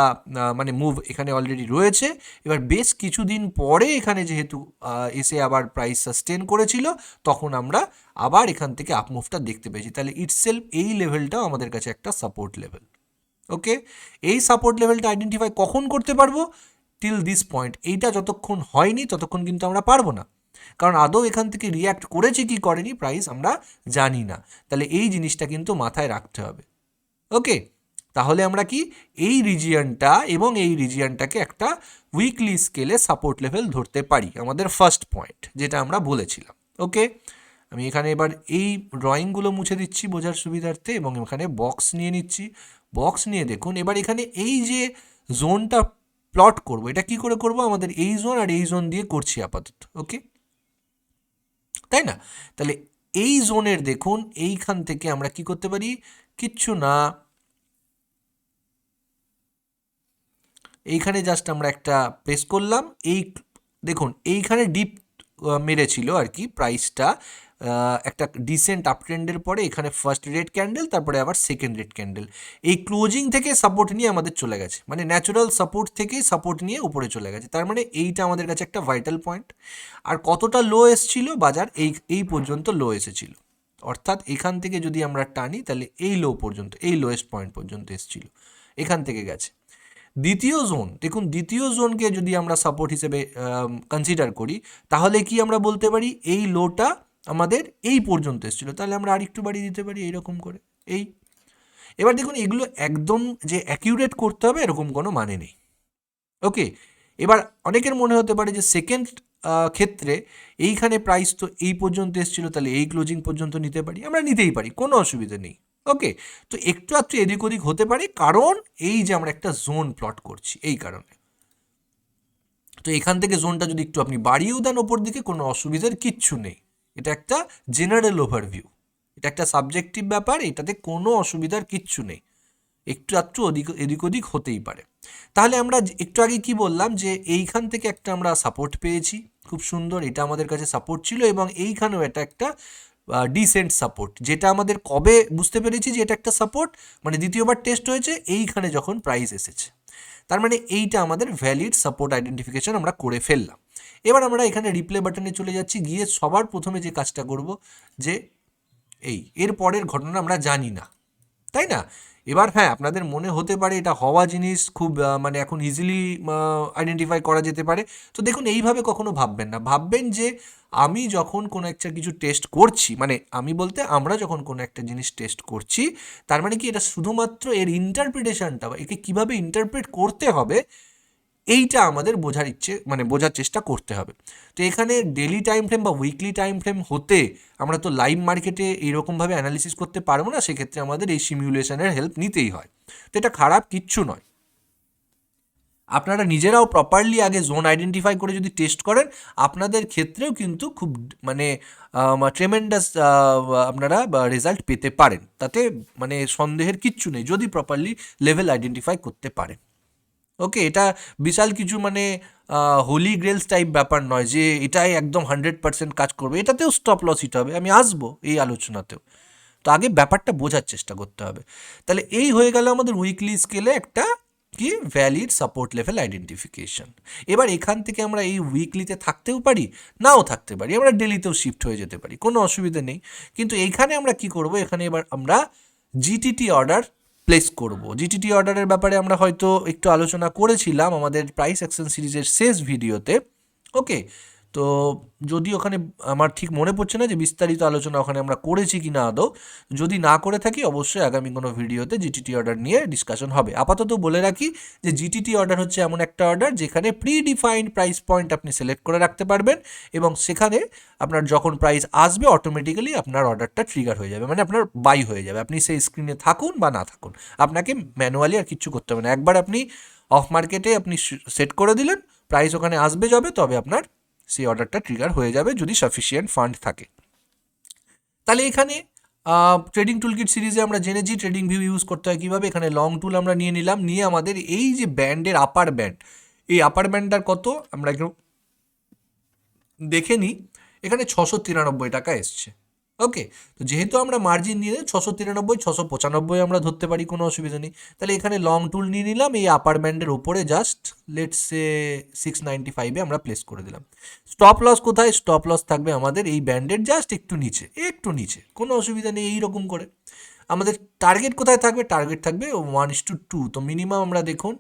মানে মুভ এখানে অলরেডি রয়েছে। এবার বেশ কিছুদিন পরে এখানে যেহেতু এসে আবার প্রাইস সাস্টেন করেছিল, তখন আমরা আবার এখান থেকে আপ মুভটা দেখতে পেয়েছি। তাহলে ইটসেলফ এই লেভেলটাও আমাদের কাছে একটা সাপোর্ট লেভেল। ওকে, এই সাপোর্ট লেভেলটা আইডেন্টিফাই কখন করতে পারবো? Till this point. এইটা যতক্ষণ হয়নি ততক্ষণ কিন্তু আমরা পারবো না, কারণ আদৌ এখান থেকে রিয়্যাক্ট করেছে কি করেনি প্রাইস আমরা জানি না। তাহলে এই জিনিসটা কিন্তু মাথায় রাখতে হবে। ওকে, তাহলে আমরা কি এই রিজিয়নটা এবং এই রিজিয়নটাকে একটা উইকলি স্কেলে সাপোর্ট লেভেল ধরতে পারি, আমাদের ফার্স্ট পয়েন্ট যেটা আমরা বলেছিলাম। ওকে, আমি এখানে এবার এই ড্রয়িংগুলো মুছে দিচ্ছি বোঝার সুবিধার্থে, এবং এখানে বক্স নিয়ে নিচ্ছি। বক্স নিয়ে দেখুন এবার এখানে এই যে জোনটা প্লট করব, এটা কি করে করব? আমাদের এই জোন আর এই জোন দিয়ে করছি আপাতত। ওকে, তাই না? তাহলে এই জোনের দেখুন এইখান থেকে আমরা কি করতে পারি? কিচ্ছু না, এইখানে জাস্ট আমরা একটা প্রেস করলাম। এই দেখুন এইখানে ডিপ মেরেছিল আর কি প্রাইসটা, একটা ডিসেন্ট আপ ট্রেন্ডের পরে এখানে ফার্স্ট রেড ক্যান্ডেল, তারপরে আবার সেকেন্ড রেড ক্যান্ডেল। এই ক্লোজিং থেকে সাপোর্ট নিয়ে আমাদের চলে গেছে, মানে ন্যাচারাল সাপোর্ট থেকেই সাপোর্ট নিয়ে উপরে চলে গেছে। তার মানে এইটা আমাদের কাছে একটা ভাইটাল পয়েন্ট। আর কতটা লো এসছিল বাজার? এই পর্যন্ত লো এসেছিল, অর্থাৎ এখান থেকে যদি আমরা টানি তাহলে এই লো পর্যন্ত, এই লোয়েস্ট পয়েন্ট পর্যন্ত এসেছিল, এখান থেকে গেছে। দ্বিতীয় জোন দেখুন, দ্বিতীয় জোনকে যদি আমরা সাপোর্ট হিসেবে কনসিডার করি, তাহলে কি আমরা বলতে পারি এই লোটা আমাদের এই পর্যন্ত এসেছিল, তাহলে আমরা আরেকটু বাড়িয়ে দিতে পারি এইরকম করে। এই এবার দেখুন এগুলো একদম যে অ্যাকিউরেট করতে হবে এরকম কোনো মানে নেই। ওকে, এবার অনেকের মনে হতে পারে যে সেকেন্ড ক্ষেত্রে এইখানে প্রাইস তো এই পর্যন্ত এসেছিল, তাহলে এই ক্লোজিং পর্যন্ত নিতে পারি, আমরা নিতেই পারি, কোনো অসুবিধা নেই। ওকে, তো একটু একটু এদিক ওদিক হতে পারে, কারণ এই যে আমরা একটা জোন প্লট করছি এই কারণে। তো এখান থেকে জোনটা যদি একটু আপনি বাড়িয়েও দেন ওপর দিকে, কোনো অসুবিধার কিচ্ছু নেই। এটা একটা জেনারেল ওভারভিউ, এটা একটা সাবজেক্টিভ ব্যাপার, এটাতে কোনো অসুবিধার কিচ্ছু নেই। একটু আধটু এদিক ওদিক হতেই পারে। তাহলে আমরা একটু আগে কি বললাম যে এইখান থেকে একটা আমরা সাপোর্ট পেয়েছি, খুব সুন্দর, এটা আমাদের কাছে সাপোর্ট ছিল, এবং এইখানেও এটা একটা ডিসেন্ট সাপোর্ট, যেটা আমাদের কবে বুঝতে পেরেছি যে এটা একটা সাপোর্ট, মানে দ্বিতীয়বার টেস্ট হয়েছে এইখানে যখন প্রাইস এসেছে। তার মানে এইটা আমাদের ভ্যালিড সাপোর্ট আইডেন্টিফিকেশন আমরা করে ফেললাম। এবার আমরা এখানে রিপ্লে বাটনে চলে যাচ্ছি, গিয়ে সবার প্রথমে যে কাজটা করব যে এর পরের ঘটনা আমরা জানি না, তাই না? এবার হ্যাঁ, আপনাদের মনে হতে পারে এটা হওয়া জিনিস, খুব মানে এখন ইজিলি আইডেন্টিফাই করা যেতে পারে। তো দেখুন, এইভাবে কখনো ভাববেন না, ভাববেন যে আমি যখন কোনো একটা কিছু টেস্ট করছি, মানে আমি বলতে আমরা যখন কোনো একটা জিনিস টেস্ট করছি, তার মানে কি এটা শুধুমাত্র এর ইন্টারপ্রিটেশনটা বা একে কীভাবে ইন্টারপ্রেট করতে হবে এইটা আমাদের বোঝার চেষ্টা করতে হবে। তো এখানে ডেলি টাইম ফ্রেম বা উইকলি টাইম ফ্রেম হতে আমরা তো লাইভ মার্কেটে এইরকমভাবে অ্যানালিসিস করতে পারবো না, সেক্ষেত্রে আমাদের এই সিমিউলেশনের হেল্প নিতেই হয়। তো এটা খারাপ কিচ্ছু নয়। আপনারা নিজেরাও প্রপারলি আগে জোন আইডেন্টিফাই করে যদি টেস্ট করেন, আপনাদের ক্ষেত্রেও কিন্তু খুব মানে ট্রেমেন্ডাস আপনারা রেজাল্ট পেতে পারেন, তাতে মানে সন্দেহের কিচ্ছু নেই, যদি প্রপারলি লেভেল আইডেন্টিফাই করতে পারেন। ওকে, এটা বিশাল কিছু মানে হোলি গ্রেলস টাইপ ব্যাপার নয় যে এটাই একদম 100% কাজ করবে, এটাতেও স্টপ লস হিট হবে, আমি আসবো এই আলোচনাতেও। তো আগে ব্যাপারটা বোঝার চেষ্টা করতে হবে। তাহলে এই হয়ে গেল আমাদের উইকলি স্কেলে একটা কি ভ্যালিড সাপোর্ট লেভেল আইডেন্টিফিকেশন। এবার এখান থেকে আমরা এই উইকলিতে থাকতেও পারি, নাও থাকতে পারি, আমরা ডেলিতেও শিফট হয়ে যেতে পারি, কোনো অসুবিধা নেই। কিন্তু এইখানে আমরা কি করব, এখানে এবার আমরা জিটিটি অর্ডার প্লেস করব। জিটিটি অর্ডারের ব্যাপারে আমরা হয়তো একটু আলোচনা করেছিলাম আমাদের প্রাইস অ্যাকশন সিরিজের শেষ ভিডিওতে। ওকে, তো যদি ওখানে আমার ঠিক মনে পড়ছে না যে বিস্তারিত আলোচনা ওখানে আমরা করেছি কি না আদৌ, যদি না করে থাকি অবশ্যই আগামী কোনো ভিডিওতে জিটিটি অর্ডার নিয়ে ডিসকাশন হবে। আপাতত বলে রাখি যে জিটিটি অর্ডার হচ্ছে এমন একটা অর্ডার যেখানে প্রি ডিফাইন্ড প্রাইস পয়েন্ট আপনি সিলেক্ট করে রাখতে পারবেন, এবং সেখানে আপনার যখন প্রাইস আসবে অটোমেটিক্যালি আপনার অর্ডারটা ট্রিগার হয়ে যাবে, মানে আপনার বাই হয়ে যাবে, আপনি সেই স্ক্রিনে থাকুন বা না থাকুন, আপনাকে ম্যানুয়ালি আর কিচ্ছু করতে হবে না। একবার আপনি অফ মার্কেটে আপনি সেট করে দিলেন, প্রাইস ওখানে আসবে যাবে, তবে আপনার সেই অর্ডারটা ট্রিগার হয়ে যাবে যদি সাফিসিয়েন্ট ফান্ড থাকে। তাহলে এখানে ট্রেডিং টুলকিট সিরিজে আমরা জেনেছি ট্রেডিং ভিউ ইউজ করতে হয় কীভাবে। এখানে লং টুল আমরা নিয়ে নিলাম, নিয়ে আমাদের এই যে ব্যান্ডের আপার ব্যান্ড, এই আপার ব্যান্ডটার কত আমরা একটু দেখে নিই। এখানে 693 টাকা এসছে। ওকে, তো যেহেতু আমরা মার্জিন নিয়ে 693, 695 আমরা ধরতে পারি, কোনো অসুবিধা নেই। তাহলে এখানে লং টুল নিয়ে নিলাম, এই আপার ব্যান্ডের ওপরে জাস্ট লেটস সে 695-এ আমরা প্লেস করে দিলাম। স্টপ লস কোথায়? স্টপ লস থাকবে আমাদের এই ব্যান্ডের জাস্ট একটু নিচে, কোনো অসুবিধা নেই। এইরকম করে আমাদের টার্গেট কোথায় থাকবে? টার্গেট থাকবে 1:2। তো মিনিমাম আমরা দেখুন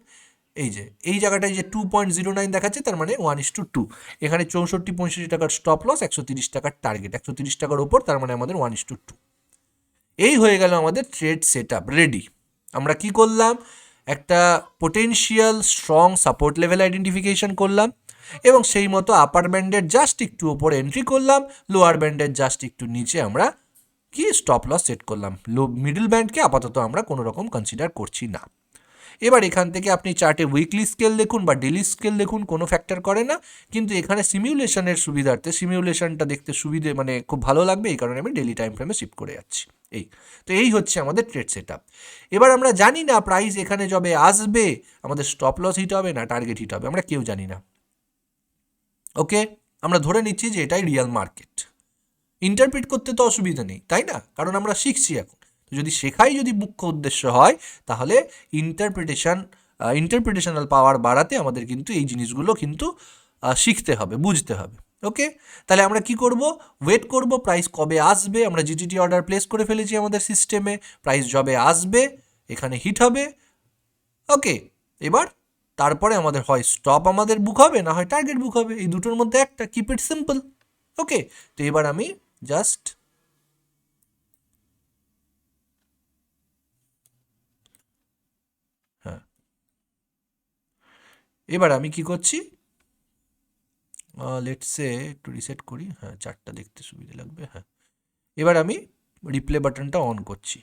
এই জায়গাটায় যে 2.09 দেখাচ্ছে, তার মানে 1:2। এখানে 64-65 টাকার স্টপ লস, 130 টাকার টার্গেট, 130 টাকার ওপর, তার মানে আমাদের 1:2। এই হয়ে গেল আমাদের ট্রেড সেট আপ রেডি। আমরা কি করলাম? একটা potential strong support level identification করলাম, এবং সেই মতো আপার ব্যান্ডের জাস্ট একটু ওপরে এন্ট্রি করলাম, লোয়ার ব্যান্ডের জাস্ট একটু নিচে আমরা কি স্টপ লস সেট করলাম। মিডল ব্যান্ডকে আপাতত আমরা কোনো রকম কনসিডার করছি না। এবার এখান থেকে আপনি চার্টে উইকলি স্কেল দেখুন বা ডেলি স্কেল দেখুন, কোনো ফ্যাক্টর করে না। কিন্তু এখানে সিমিউলেশনের সুবিধার্থে সিমিউলেশনটা দেখতে মানে খুব ভালো লাগবে, এই কারণে আমি ডেলি টাইম ফ্রেমে শিফট করে যাচ্ছি। এই হচ্ছে আমাদের ট্রেড সেট আপ। এবার আমরা জানি না প্রাইস এখানে যবে আসবে আমাদের স্টপ লস হিট হবে না টার্গেট হিট হবে, আমরা কেউ জানি না। ওকে, আমরা ধরে নিচ্ছি যে এটাই রিয়েল মার্কেট। ইন্টারপ্রিট করতে তো অসুবিধা নেই, তাই না? কারণ আমরা শিখছি এখন। যদি শেখাই যদি মুখ্য উদ্দেশ্য হয়, তাহলে ইন্টারপ্রিটেশনাল পাওয়ার বাড়াতে আমাদের কিন্তু এই জিনিসগুলো কিন্তু শিখতে হবে, বুঝতে হবে। ওকে, তাহলে আমরা কি করব? ওয়েট করব প্রাইস কবে আসবে। আমরা জিটিটি অর্ডার প্লেস করে ফেলেছি আমাদের সিস্টেমে, প্রাইস যবে আসবে এখানে হিট হবে। ওকে, এবার তারপরে আমাদের হয় স্টপ আমাদের বুক হবে, না হয় টার্গেট বুক হবে, এই দুটোর মধ্যে একটা, কিপ ইট সিম্পল। ওকে, তো এবার আমি জাস্ট হ্যাঁ, এবার আমি কি করছি, লেটসে একটু রিসেট করি, হ্যাঁ চারটা দেখতে সুবিধা লাগবে। হ্যাঁ, এবার আমি রিপ্লে বাটনটা অন করছি,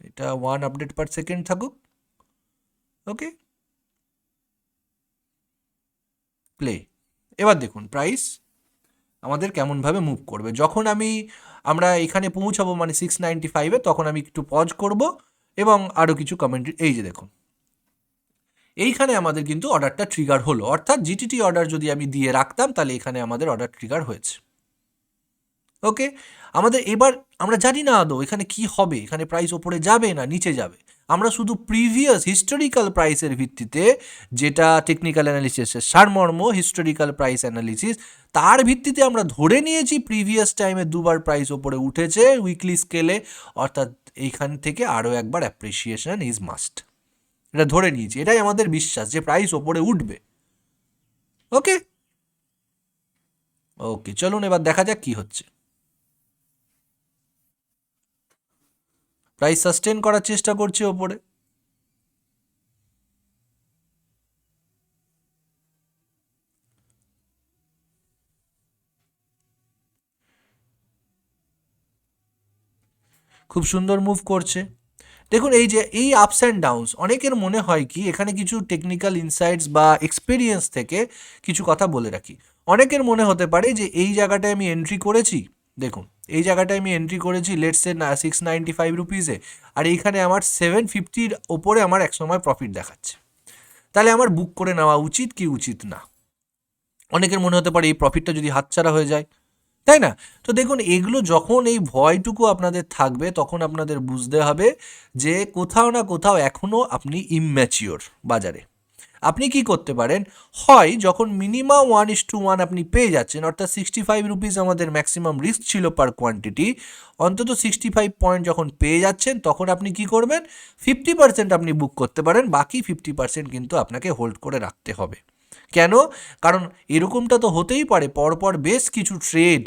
এটা 1 আপডেট পার সেকেন্ড থাকুক। ওকে, প্লে। এবার দেখুন প্রাইস আমাদের কেমনভাবে মুভ করবে। যখন আমরা এখানে পৌঁছাবো মানে 695-এ, তখন আমি একটু পজ করব এবং আরও কিছু কমেন্ট্রি, এই যে দেখুন এইখানে আমাদের কিন্তু অর্ডারটা ট্রিগার হলো, অর্থাৎ জিটিটি অর্ডার যদি আমি দিয়ে রাখতাম তাহলে এখানে আমাদের অর্ডার ট্রিগার হয়েছে। ওকে, আমাদের এবার আমরা জানি না আদৌ এখানে কি হবে, এখানে প্রাইস ওপরে যাবে না নিচে যাবে। আমরা শুধু প্রিভিয়াস হিস্টোরিক্যাল প্রাইসের ভিত্তিতে, যেটা টেকনিক্যাল অ্যানালিসিসের সারমর্ম, হিস্টোরিক্যাল প্রাইস অ্যানালিসিস, তার ভিত্তিতে আমরা ধরে নিয়েছি প্রিভিয়াস টাইমে দুবার প্রাইস ওপরে উঠেছে উইকলি স্কেলে, অর্থাৎ এইখান থেকে আরও একবার অ্যাপ্রিসিয়েশন ইজ মাস্ট, এটা ধরে নিয়েছি, এটাই আমাদের বিশ্বাস যে প্রাইস ওপরে উঠবে। ওকে ওকে, চলুন এবার দেখা যাক কি হচ্ছে। প্রাইস সাস্টেন করার চেষ্টা করছে ওপরে। খুব সুন্দর মুভ করছে। দেখুন এই যে এই আপস অ্যান্ড ডাউনস, অনেকের মনে হয় কি এখানে কিছু টেকনিক্যাল ইনসাইটস বা এক্সপিরিয়েন্স থেকে কিছু কথা বলে রাখি। অনেকের মনে হতে পারে যে এই জায়গাটায় আমি এন্ট্রি করেছি, দেখুন এই জায়গাটায় আমি এন্ট্রি করেছি লেটসে 695 রুপিসে, আর এইখানে আমার 750 ওপরে আমার একসময় প্রফিট দেখাচ্ছে, তাহলে আমার বুক করে নেওয়া উচিত কি উচিত না। অনেকের মনে হতে পারে এই প্রফিটটা যদি হাতছাড়া হয়ে যায়, তাই না? তো দেখুন এগুলো যখন এই ভয়টুকু আপনাদের থাকবে তখন আপনাদের বুঝতে হবে যে কোথাও না কোথাও এখনও আপনি ইম্যাচিওর বাজারে। আপনি কি করতে পারেন, হয় যখন মিনিমাম 1:1 আপনি পেয়ে যাচ্ছেন, অর্থাৎ 65 রুপিস আমাদের ম্যাক্সিমাম রিস্ক ছিল পার কোয়ান্টিটি, অন্তত 65 পয়েন্ট যখন পেয়ে যাচ্ছেন তখন আপনি কি করবেন, 50% আপনি বুক করতে পারেন, বাকি 50% কিন্তু আপনাকে হোল্ড করে রাখতে হবে। কেন? কারণ এরকমটা তো হতেই পারে পরপর বেশ কিছু ট্রেড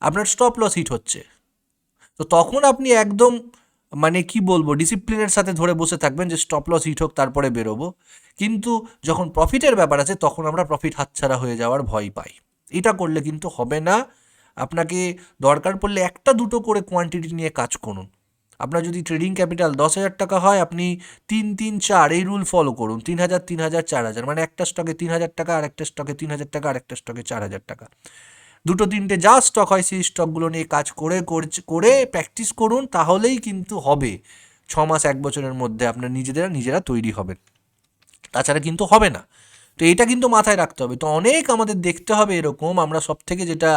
আপনার স্টপ লস হিট হচ্ছে, তো তখন আপনি একদম মানে কি বলবো ডিসিপ্লিনের সাথে ধরে বসে থাকবেন যে স্টপ লস হিট হোক তারপরে বেরোবো। কিন্তু যখন প্রফিটের ব্যাপার আছে তখন আমরা প্রফিট হাতছাড়া হয়ে যাওয়ার ভয় পাই। এটা করলে কিন্তু হবে না। আপনাকে দরকার পড়লে একটা দুটো করে কোয়ান্টিটি নিয়ে কাজ করুন। আপনার যদি ট্রেডিং ক্যাপিটাল 10,000 টাকা হয়, আপনি 3-3-4 এই রুল ফলো করুন, 3,000 3,000 4,000, মানে একটা স্টকে 3,000 টাকা, আর একটা স্টকে 3,000 টাকা, আর একটা স্টকে 4,000 টাকা। দুটো তিনটে যা স্টক হয় সেই স্টকগুলো নিয়ে কাজ করে করে প্র্যাকটিস করুন, তাহলেই কিন্তু হবে। 6 মাস 1 বছরের মধ্যে আপনার নিজেরা তৈরি হবেন, তাছাড়া কিন্তু হবে না। তো এটা কিন্তু মাথায় রাখতে হবে। তো অনেক আমাদের দেখতে হবে এরকম, আমরা সব থেকে যেটা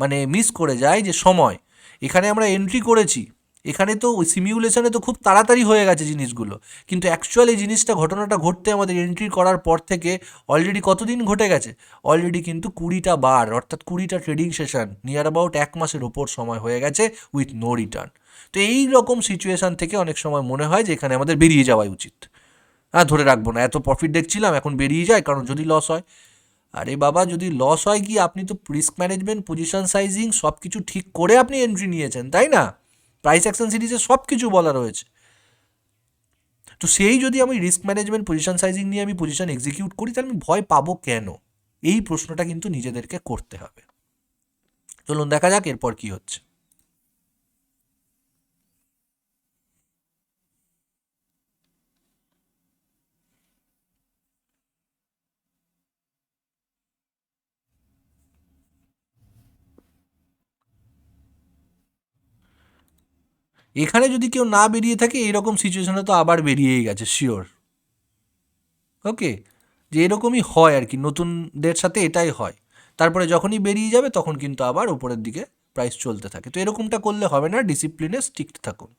মানে মিস করে যাই যে সময়, এখানে আমরা এন্ট্রি করেছি, এখানে তো ওই সিমিউলেশনে তো খুব তাড়াতাড়ি হয়ে গেছে জিনিসগুলো, কিন্তু অ্যাকচুয়ালি এই জিনিসটা ঘটনাটা ঘটতে আমাদের এন্ট্রি করার পর থেকে অলরেডি কতদিন ঘটে গেছে, অলরেডি কিন্তু 20টা বার, অর্থাৎ 20টা ট্রেডিং সেশন, নিয়ার অ্যাবাউট 1 মাসের ওপর সময় হয়ে গেছে উইথ নো রিটার্ন। তো এই রকম সিচুয়েশান থেকে অনেক সময় মনে হয় যে এখানে আমাদের বেরিয়ে যাওয়াই উচিত, হ্যাঁ ধরে রাখবো না, এত প্রফিট দেখছিলাম এখন বেরিয়ে যায়, কারণ যদি লস হয়। আরে বাবা, যদি লস হয় কি, আপনি তো রিস্ক ম্যানেজমেন্ট, পজিশন সাইজিং সব কিছু ঠিক করে আপনি এন্ট্রি নিয়েছেন, তাই না? প্রাইস অ্যাকশন সিরিজে সব কিছু বলা রয়েছে। তো সেই যদি আমি রিস্ক ম্যানেজমেন্ট, পজিশন সাইজিং নিয়ে আমি পজিশন এক্সিকিউট করি, তাহলে আমি ভয় পাবো কেন? এই প্রশ্নটা কিন্তু নিজেদেরকে করতে হবে। চলুন দেখা যাক এরপর কি হচ্ছে। এখানে যদি কেউ না বেরিয়ে থাকে এইরকম সিচুয়েশনে তো আবার বেরিয়েই গেছে শিওর। ওকে, যে এরকমই হয় আর কি, নতুনদের সাথে এটাই হয়। তারপরে যখনই বেরিয়ে যাবে তখন কিন্তু আবার উপরের দিকে প্রাইস চলতে থাকে। তো এরকমটা করলে হবে না, ডিসিপ্লিনে স্ট্রিক্ট থাকুন।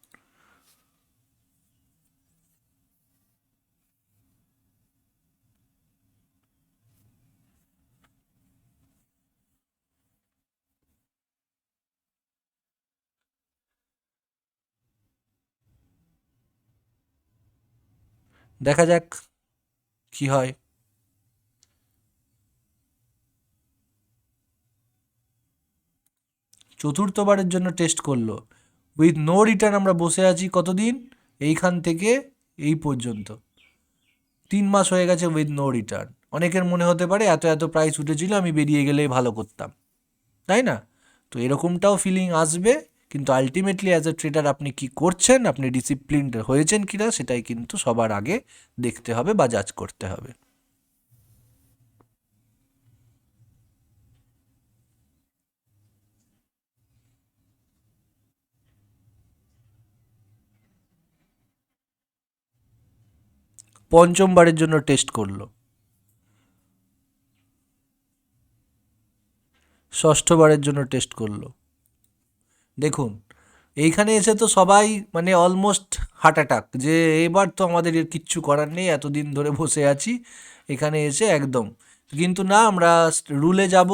দেখা যাক কি হয়। চতুর্থবারের জন্য টেস্ট করলো উইথ নো রিটার্ন, আমরা বসে আছি কতদিন, এইখান থেকে এই পর্যন্ত 3 মাস হয়ে গেছে উইথ নো রিটার্ন। অনেকের মনে হতে পারে এত এত প্রাইস উঠেছিল আমি বেরিয়ে গেলেই ভালো করতাম, তাই না? তো এরকমটাও ফিলিং আসবে, কিন্তু আলটিমেটলি অ্যাজ এ ট্রেডার আপনি কি করছেন, আপনি ডিসিপ্লিনড হয়েছেন কিনা সেটাই কিন্তু সবার আগে দেখতে হবে বা জাজ করতে হবে। পঞ্চমবারের জন্য টেস্ট করলো, ষষ্ঠবারের জন্য টেস্ট করলো। দেখুন এইখানে এসে তো সবাই মানে অলমোস্ট হার্ট অ্যাটাক, যে এবার তো আমাদের এর কিচ্ছু করার নেই, এতদিন ধরে বসে আছি, এখানে এসে একদম। কিন্তু না, আমরা রুলে যাব,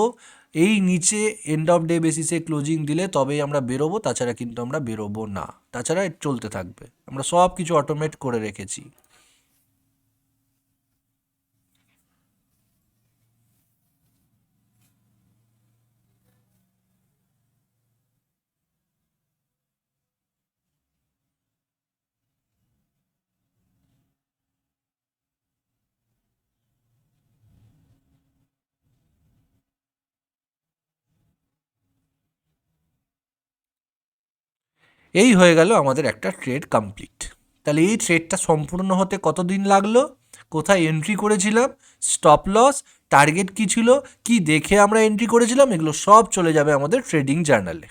এই নিচে এন্ড অফ ডে বেসিসে ক্লোজিং দিলে তবেই আমরা বেরোবো, তাছাড়া কিন্তু আমরা বেরোবো না, তাছাড়া চলতে থাকবে। আমরা সব কিছু অটোমেট করে রেখেছি। এই হয়ে গেল আমাদের একটা ট্রেড কমপ্লিট। তাহলে এই ট্রেডটা সম্পূর্ণ হতে কতদিন লাগলো, কোথায় এন্ট্রি করেছিলাম, স্টপ লস, টার্গেট কী ছিল, কি দেখে আমরা এন্ট্রি করেছিলাম, এগুলো সব চলে যাবে আমাদের ট্রেডিং জার্নালে।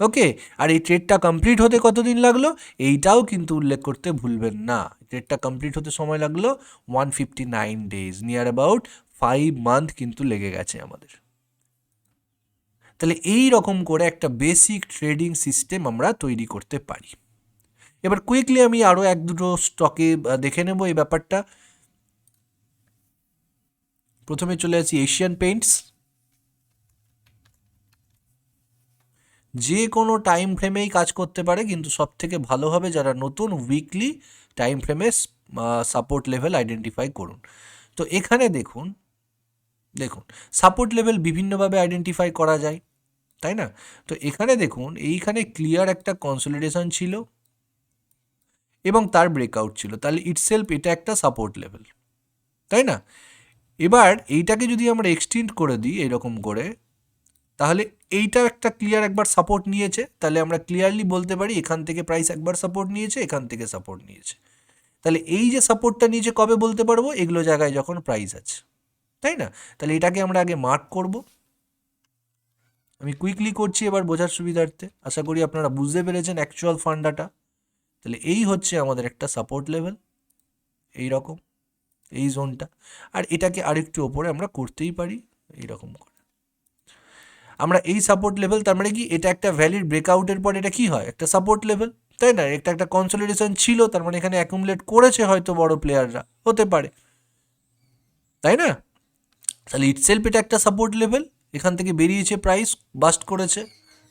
ওকে, আর এই ট্রেডটা কমপ্লিট হতে কতদিন লাগলো এইটাও কিন্তু উল্লেখ করতে ভুলবেন না। ট্রেডটা কমপ্লিট হতে সময় লাগলো 159 ডেজ, নিয়ার অ্যাবাউট 5 মান্থ কিন্তু লেগে গেছে আমাদের। তাহলে এই রকম করে একটা বেসিক ট্রেডিং সিস্টেম আমরা তৈরি করতে পারি। এবার কুইকলি আমি আরও এক দুটো স্টকে দেখে নেব এই ব্যাপারটা। প্রথমে চলে আসি এশিয়ান পেইন্টস। যে কোনো টাইম ফ্রেমেই কাজ করতে পারে, কিন্তু সব থেকে ভালো হবে যারা নতুন উইকলি টাইম ফ্রেমে সাপোর্ট লেভেল আইডেন্টিফাই করুন। তো এখানে দেখুন, দেখুন সাপোর্ট লেভেল বিভিন্নভাবে আইডেন্টিফাই করা যায়, তাই না? তো এখানে দেখুন, এইখানে ক্লিয়ার একটা কনসলিডেশন ছিল এবং তার ব্রেকআউট ছিল, তাহলে ইটসেলফ এটা একটা সাপোর্ট লেভেল, তাই না? এবার এইটাকে যদি আমরা এক্সটেন্ড করে দিই এরকম করে, তাহলে এইটা একটা ক্লিয়ার একবার সাপোর্ট নিয়েছে, তাহলে আমরা ক্লিয়ারলি বলতে পারি এখান থেকে প্রাইস একবার সাপোর্ট নিয়েছে, এখান থেকে সাপোর্ট নিয়েছে। তাহলে এই যে সাপোর্টটা নিয়েছে কবে বলতে পারবো, এগুলো জায়গায় যখন প্রাইস আছে, তাই না? তাহলে এটাকে আমরা আগে মার্ক করব। আমি কুইকলি করছি এবার বোঝার সুবিধার্থে, আশা করি আপনারা বুঝতে পেরেছেন অ্যাকচুয়াল ফান্ডাটা। তাহলে এই হচ্ছে আমাদের একটা সাপোর্ট লেভেল, এই রকম, এই জোনটা। আর এটাকে আরেকটু ওপরে আমরা করতেই পারি এইরকম করে। আমরা এই সাপোর্ট লেভেল, তার মানে কি এটা একটা ভ্যালিড ব্রেকআউটের পর এটা কি হয়, একটা সাপোর্ট লেভেল, তাই না? একটা একটা কনসলিডেশন ছিল, তার মানে এখানে অ্যাকুমুলেট করেছে হয়তো বড় প্লেয়াররা, হতে পারে, তাই না? তাহলে ইটসেলফ এটা একটা সাপোর্ট লেভেল, এখান থেকে বেরিয়েছে প্রাইস, বাস্ট করেছে,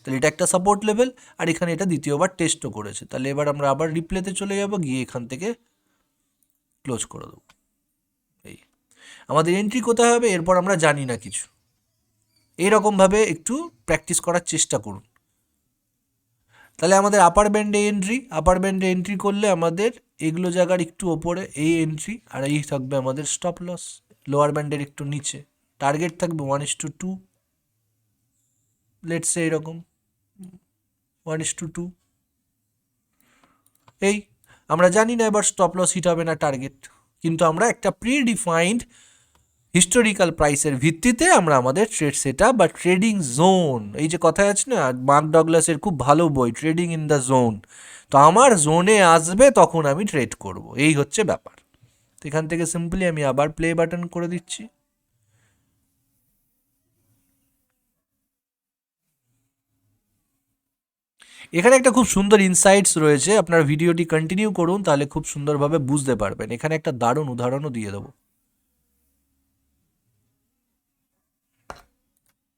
তাহলে এটা একটা সাপোর্ট লেভেল। আর এখানে এটা দ্বিতীয়বার টেস্টও করেছে, তাহলে এবার আমরা আবার রিপ্লেতে চলে যাব, গিয়ে এখান থেকে ক্লোজ করে দেবো। এই আমাদের এন্ট্রি কোথায় হবে এরপর আমরা জানি না কিছু, এইরকমভাবে একটু প্র্যাকটিস করার চেষ্টা করুন। তাহলে আমাদের আপার ব্যান্ডে এন্ট্রি, আপার ব্যান্ডে এন্ট্রি করলে আমাদের এগুলো জায়গার একটু ওপরে এই এন্ট্রি, আর এই থাকবে আমাদের স্টপ লস লোয়ার ব্যান্ডের একটু নিচে। টার্গেট থাকবে 1:2, লেটস সে এরকম 1:2। এই আমরা জানি না এবার স্টপ লস হিট হবে না টার্গেট, কিন্তু আমরা একটা প্রি ডিফাইন্ড হিস্টোরিক্যাল প্রাইসের ভিত্তিতে আমরা আমাদের ট্রেড সেট বা ট্রেডিং জোন, এই যে কথায় আছে না, মার্ক ডগলাসের খুব ভালো বই ট্রেডিং ইন দ্য জোন, তো আমার জোনে আসবে তখন আমি ট্রেড করব, এই হচ্ছে ব্যাপার। তো এখান থেকে সিম্পলি আমি আবার প্লে বাটন করে দিচ্ছি। এখানে একটা খুব সুন্দর ইনসাইটস রয়েছে, আপনার ভিডিওটি কন্টিনিউ করুন, তাহলে খুব সুন্দরভাবে বুঝতে পারবেন। এখানে একটা দারুণ উদাহরণও দিয়ে দেবো।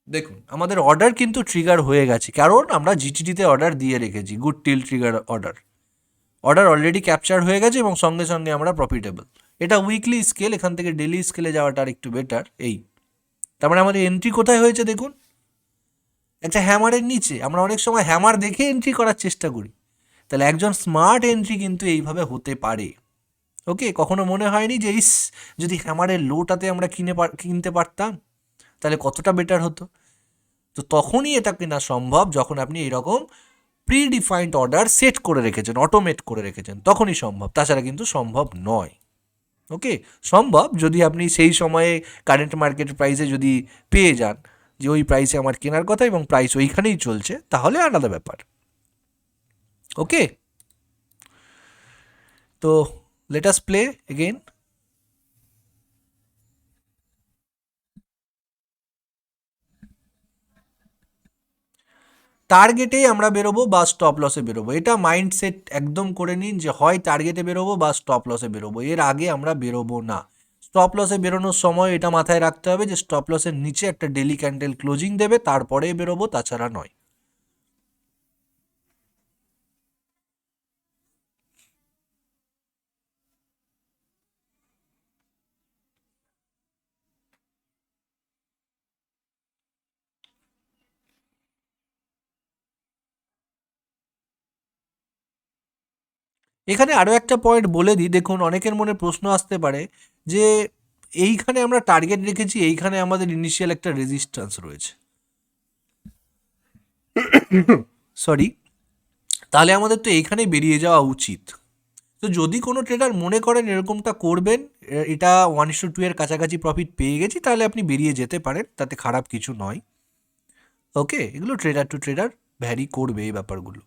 দেখুন আমাদের অর্ডার কিন্তু ট্রিগার হয়ে গেছে, কারণ আমরা জিটিডিতে অর্ডার দিয়ে রেখেছি, good till trigger order, order already capture হয়ে গেছে এবং সঙ্গে সঙ্গে আমরা প্রফিটেবল। এটা উইকলি স্কেল, এখান থেকে ডেলি স্কেলে যাওয়াটা আর একটু বেটার। এই তার মানে আমাদের এন্ট্রি কোথায় হয়েছে দেখুন, একটা হ্যামারের নিচে। আমরা অনেক সময় হ্যামার দেখে এন্ট্রি করার চেষ্টা করি, তাহলে একজন স্মার্ট এন্ট্রি কিন্তু এইভাবে হতে পারে। ওকে, কখনো মনে হয়নি যে ইস যদি হ্যামারের লোটাতে আমরা কিনতে পারতাম তাহলে কতটা বেটার হতো? তো তখনই এটা কেনা সম্ভব যখন আপনি এরকম প্রি ডিফাইন্ড অর্ডার সেট করে রেখেছেন, অটোমেট করে রেখেছেন, তখনই সম্ভব, তাছাড়া কিন্তু সম্ভব নয়। ওকে, সম্ভব যদি আপনি সেই সময়ে কারেন্ট মার্কেট প্রাইসে যদি পেয়ে যান যে ওই প্রাইসে আমার কেনার কথা এবং প্রাইস ওইখানেই চলছে, তাহলে আলাদা ব্যাপার। ওকে, তো লেট আস প্লে এগেইন। টার্গেটেই আমরা বেরোবো বা স্টপ লসে বেরোবো, এটা মাইন্ডসেট একদম করে নিন যে হয় টার্গেটে বেরোবো বা স্টপ লসে বেরোবো, এর আগে আমরা বেরোবো না। স্টপ লসে বেরোনোর সময় এটা মাথায় রাখতে হবে যে স্টপ লসের নিচে একটা ডেলি ক্যান্ডেল ক্লোজিং দেবে, তারপরেই বেরোবো, তাছাড়া নয়। এখানে আরও একটা পয়েন্ট বলে দিই, দেখুন অনেকের মনে প্রশ্ন আসতে পারে যে এইখানে আমরা টার্গেট রেখেছি, এইখানে আমাদের ইনিশিয়াল একটা রেজিস্ট্যান্স রয়েছে, সরি, তাহলে আমাদের তো এইখানেই বেরিয়ে যাওয়া উচিত। তো যদি কোনো ট্রেডার মনে করেন এরকমটা করবেন, এটা 1:2 এর কাছাকাছি প্রফিট পেয়ে গেছি, তাহলে আপনি বেরিয়ে যেতে পারেন, তাতে খারাপ কিছু নয়। ওকে, এগুলো ট্রেডার টু ট্রেডার ভ্যারি করবে এই ব্যাপারগুলো।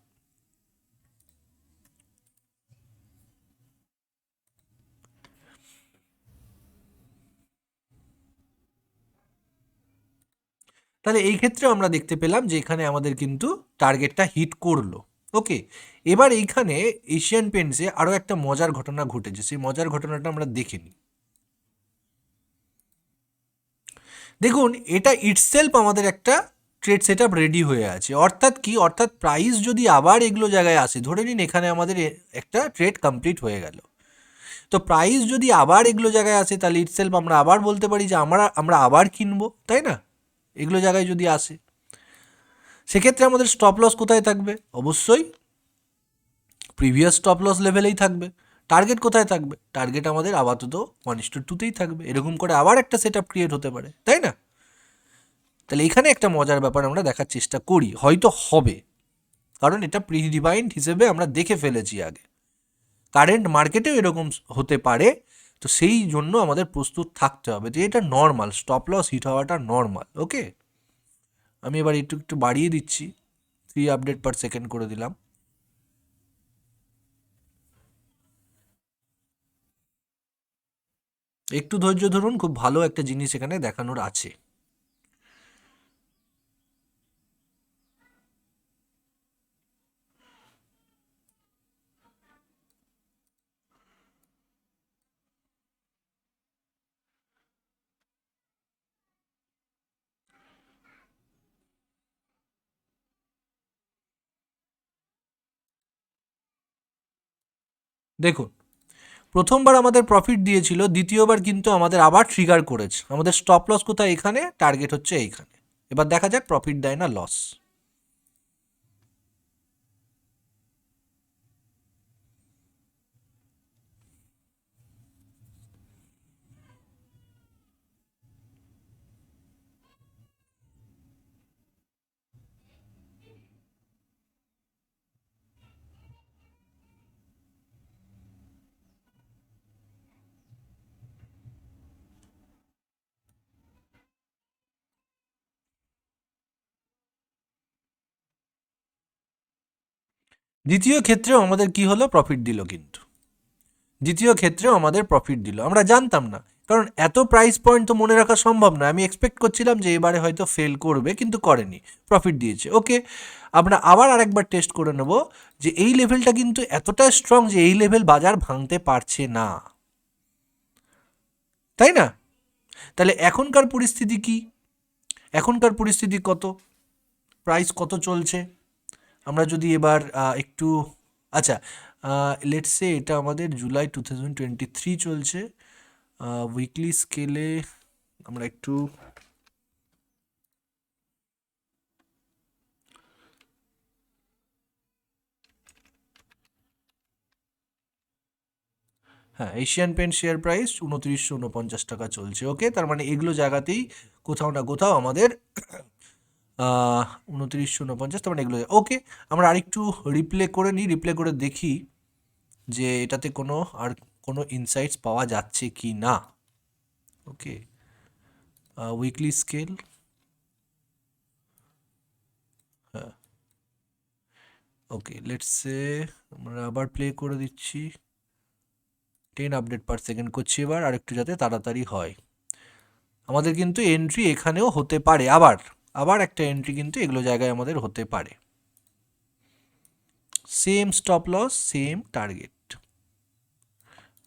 তাহলে এই ক্ষেত্রে আমরা দেখতে পেলাম যে এখানে আমাদের কিন্তু টার্গেটটা হিট করলো। ওকে, এবার এইখানে এশিয়ান পেন্টসে আরও একটা মজার ঘটনা ঘটেছে, সেই মজার ঘটনাটা আমরা দেখে নিই। দেখুন এটা ইটসেলফ আমাদের একটা ট্রেড সেট আপ রেডি হয়ে আছে, অর্থাৎ কি, অর্থাৎ প্রাইস যদি আবার এগুলো জায়গায় আসে, ধরে নিন এখানে আমাদের একটা ট্রেড কমপ্লিট হয়ে গেল, তো প্রাইস যদি আবার এগুলো জায়গায় আসে, তাহলে ইটসেলফ আমরা আবার বলতে পারি যে আমরা আমরা আবার কিনবো, তাই না? এগুলো জায়গায় যদি আসে, সেক্ষেত্রে আমাদের স্টপ লস কোথায় থাকবে? অবশ্যই প্রিভিয়াস স্টপ লস লেভেলেই থাকবে। টার্গেট কোথায় থাকবে? টার্গেট আমাদের আপাতত 1:2তেই থাকবে, এরকম করে আবার একটা সেট আপ ক্রিয়েট হতে পারে, তাই না? তাহলে এখানে একটা মজার ব্যাপার আমরা দেখার চেষ্টা করি, হয়তো হবে, কারণ এটা প্রি ডিফাইন্ড হিসেবে আমরা দেখে ফেলেছি আগে, কারেন্ট মার্কেটেও এরকম হতে পারে, তো সেই জন্য আমাদের প্রস্তুত থাকতে হবে যে এটা নর্মাল, স্টপ লস হিট হওয়াটা নর্মাল। ওকে, আমি এবার একটু একটু বাড়িয়ে দিচ্ছি, 3 আপডেট পার সেকেন্ড করে দিলাম। একটু ধৈর্য ধরুন, খুব ভালো একটা জিনিস এখানে দেখানোর আছে। দেখুন প্রথমবার আমাদের প্রফিট দিয়েছিল, দ্বিতীয়বার কিন্তু আমাদের আবার ট্রিগার করেছে, আমাদের স্টপ লস কোথায়? এখানে, টার্গেট হচ্ছে এইখানে। এবার দেখা যাক প্রফিট দেয় না লস। দ্বিতীয় ক্ষেত্রেও আমাদের কি হলো? প্রফিট দিল, কিন্তু দ্বিতীয় ক্ষেত্রেও আমাদের প্রফিট দিল, আমরা জানতাম না, কারণ এত প্রাইস পয়েন্ট তো মনে রাখা সম্ভব না। আমি এক্সপেক্ট করছিলাম যে এবারে হয়তো ফেল করবে, কিন্তু করেনি, প্রফিট দিয়েছে। ওকে, আমরা আবার আরেকবার টেস্ট করে নেব যে এই লেভেলটা কিন্তু এতটা স্ট্রং যে এই লেভেল বাজার ভাঙতে পারছে না, তাই না? তাহলে এখনকার পরিস্থিতি কি? এখনকার পরিস্থিতি কত, প্রাইস কত চলছে? আমরা যদি এবার একটু, আচ্ছা, লেটস সে এটা আমাদের জুলাই 2023 চলছে, উইকলি স্কেলে আমরা একটু, হ্যাঁ, এশিয়ান পেন্ট শেয়ার প্রাইস 2949 টাকা চলছে। ওকে, তার মানে এগুলো জায়গাতেই কোথাও না কোথাও আমাদের 2949, তার মানে এগুলো, ওকে। আমরা আরেকটু রিপ্লে করে নিই, রিপ্লে করে দেখি যে এটাতে কোনো আর কোনো ইনসাইটস পাওয়া যাচ্ছে কি না। ওকে, উইকলি স্কেল, হ্যাঁ, ওকে, লেটস সে আমরা আবার প্লে করে দিচ্ছি। 10 আপডেট পার সেকেন্ড করছি এবার, আর একটু যাতে তাড়াতাড়ি হয়। আমাদের কিন্তু এন্ট্রি এখানেও হতে পারে, আবার আবার একটা এন্ট্রি কিন্তু এগুলো জায়গায় আমাদের হতে পারে। Same stop loss, same target.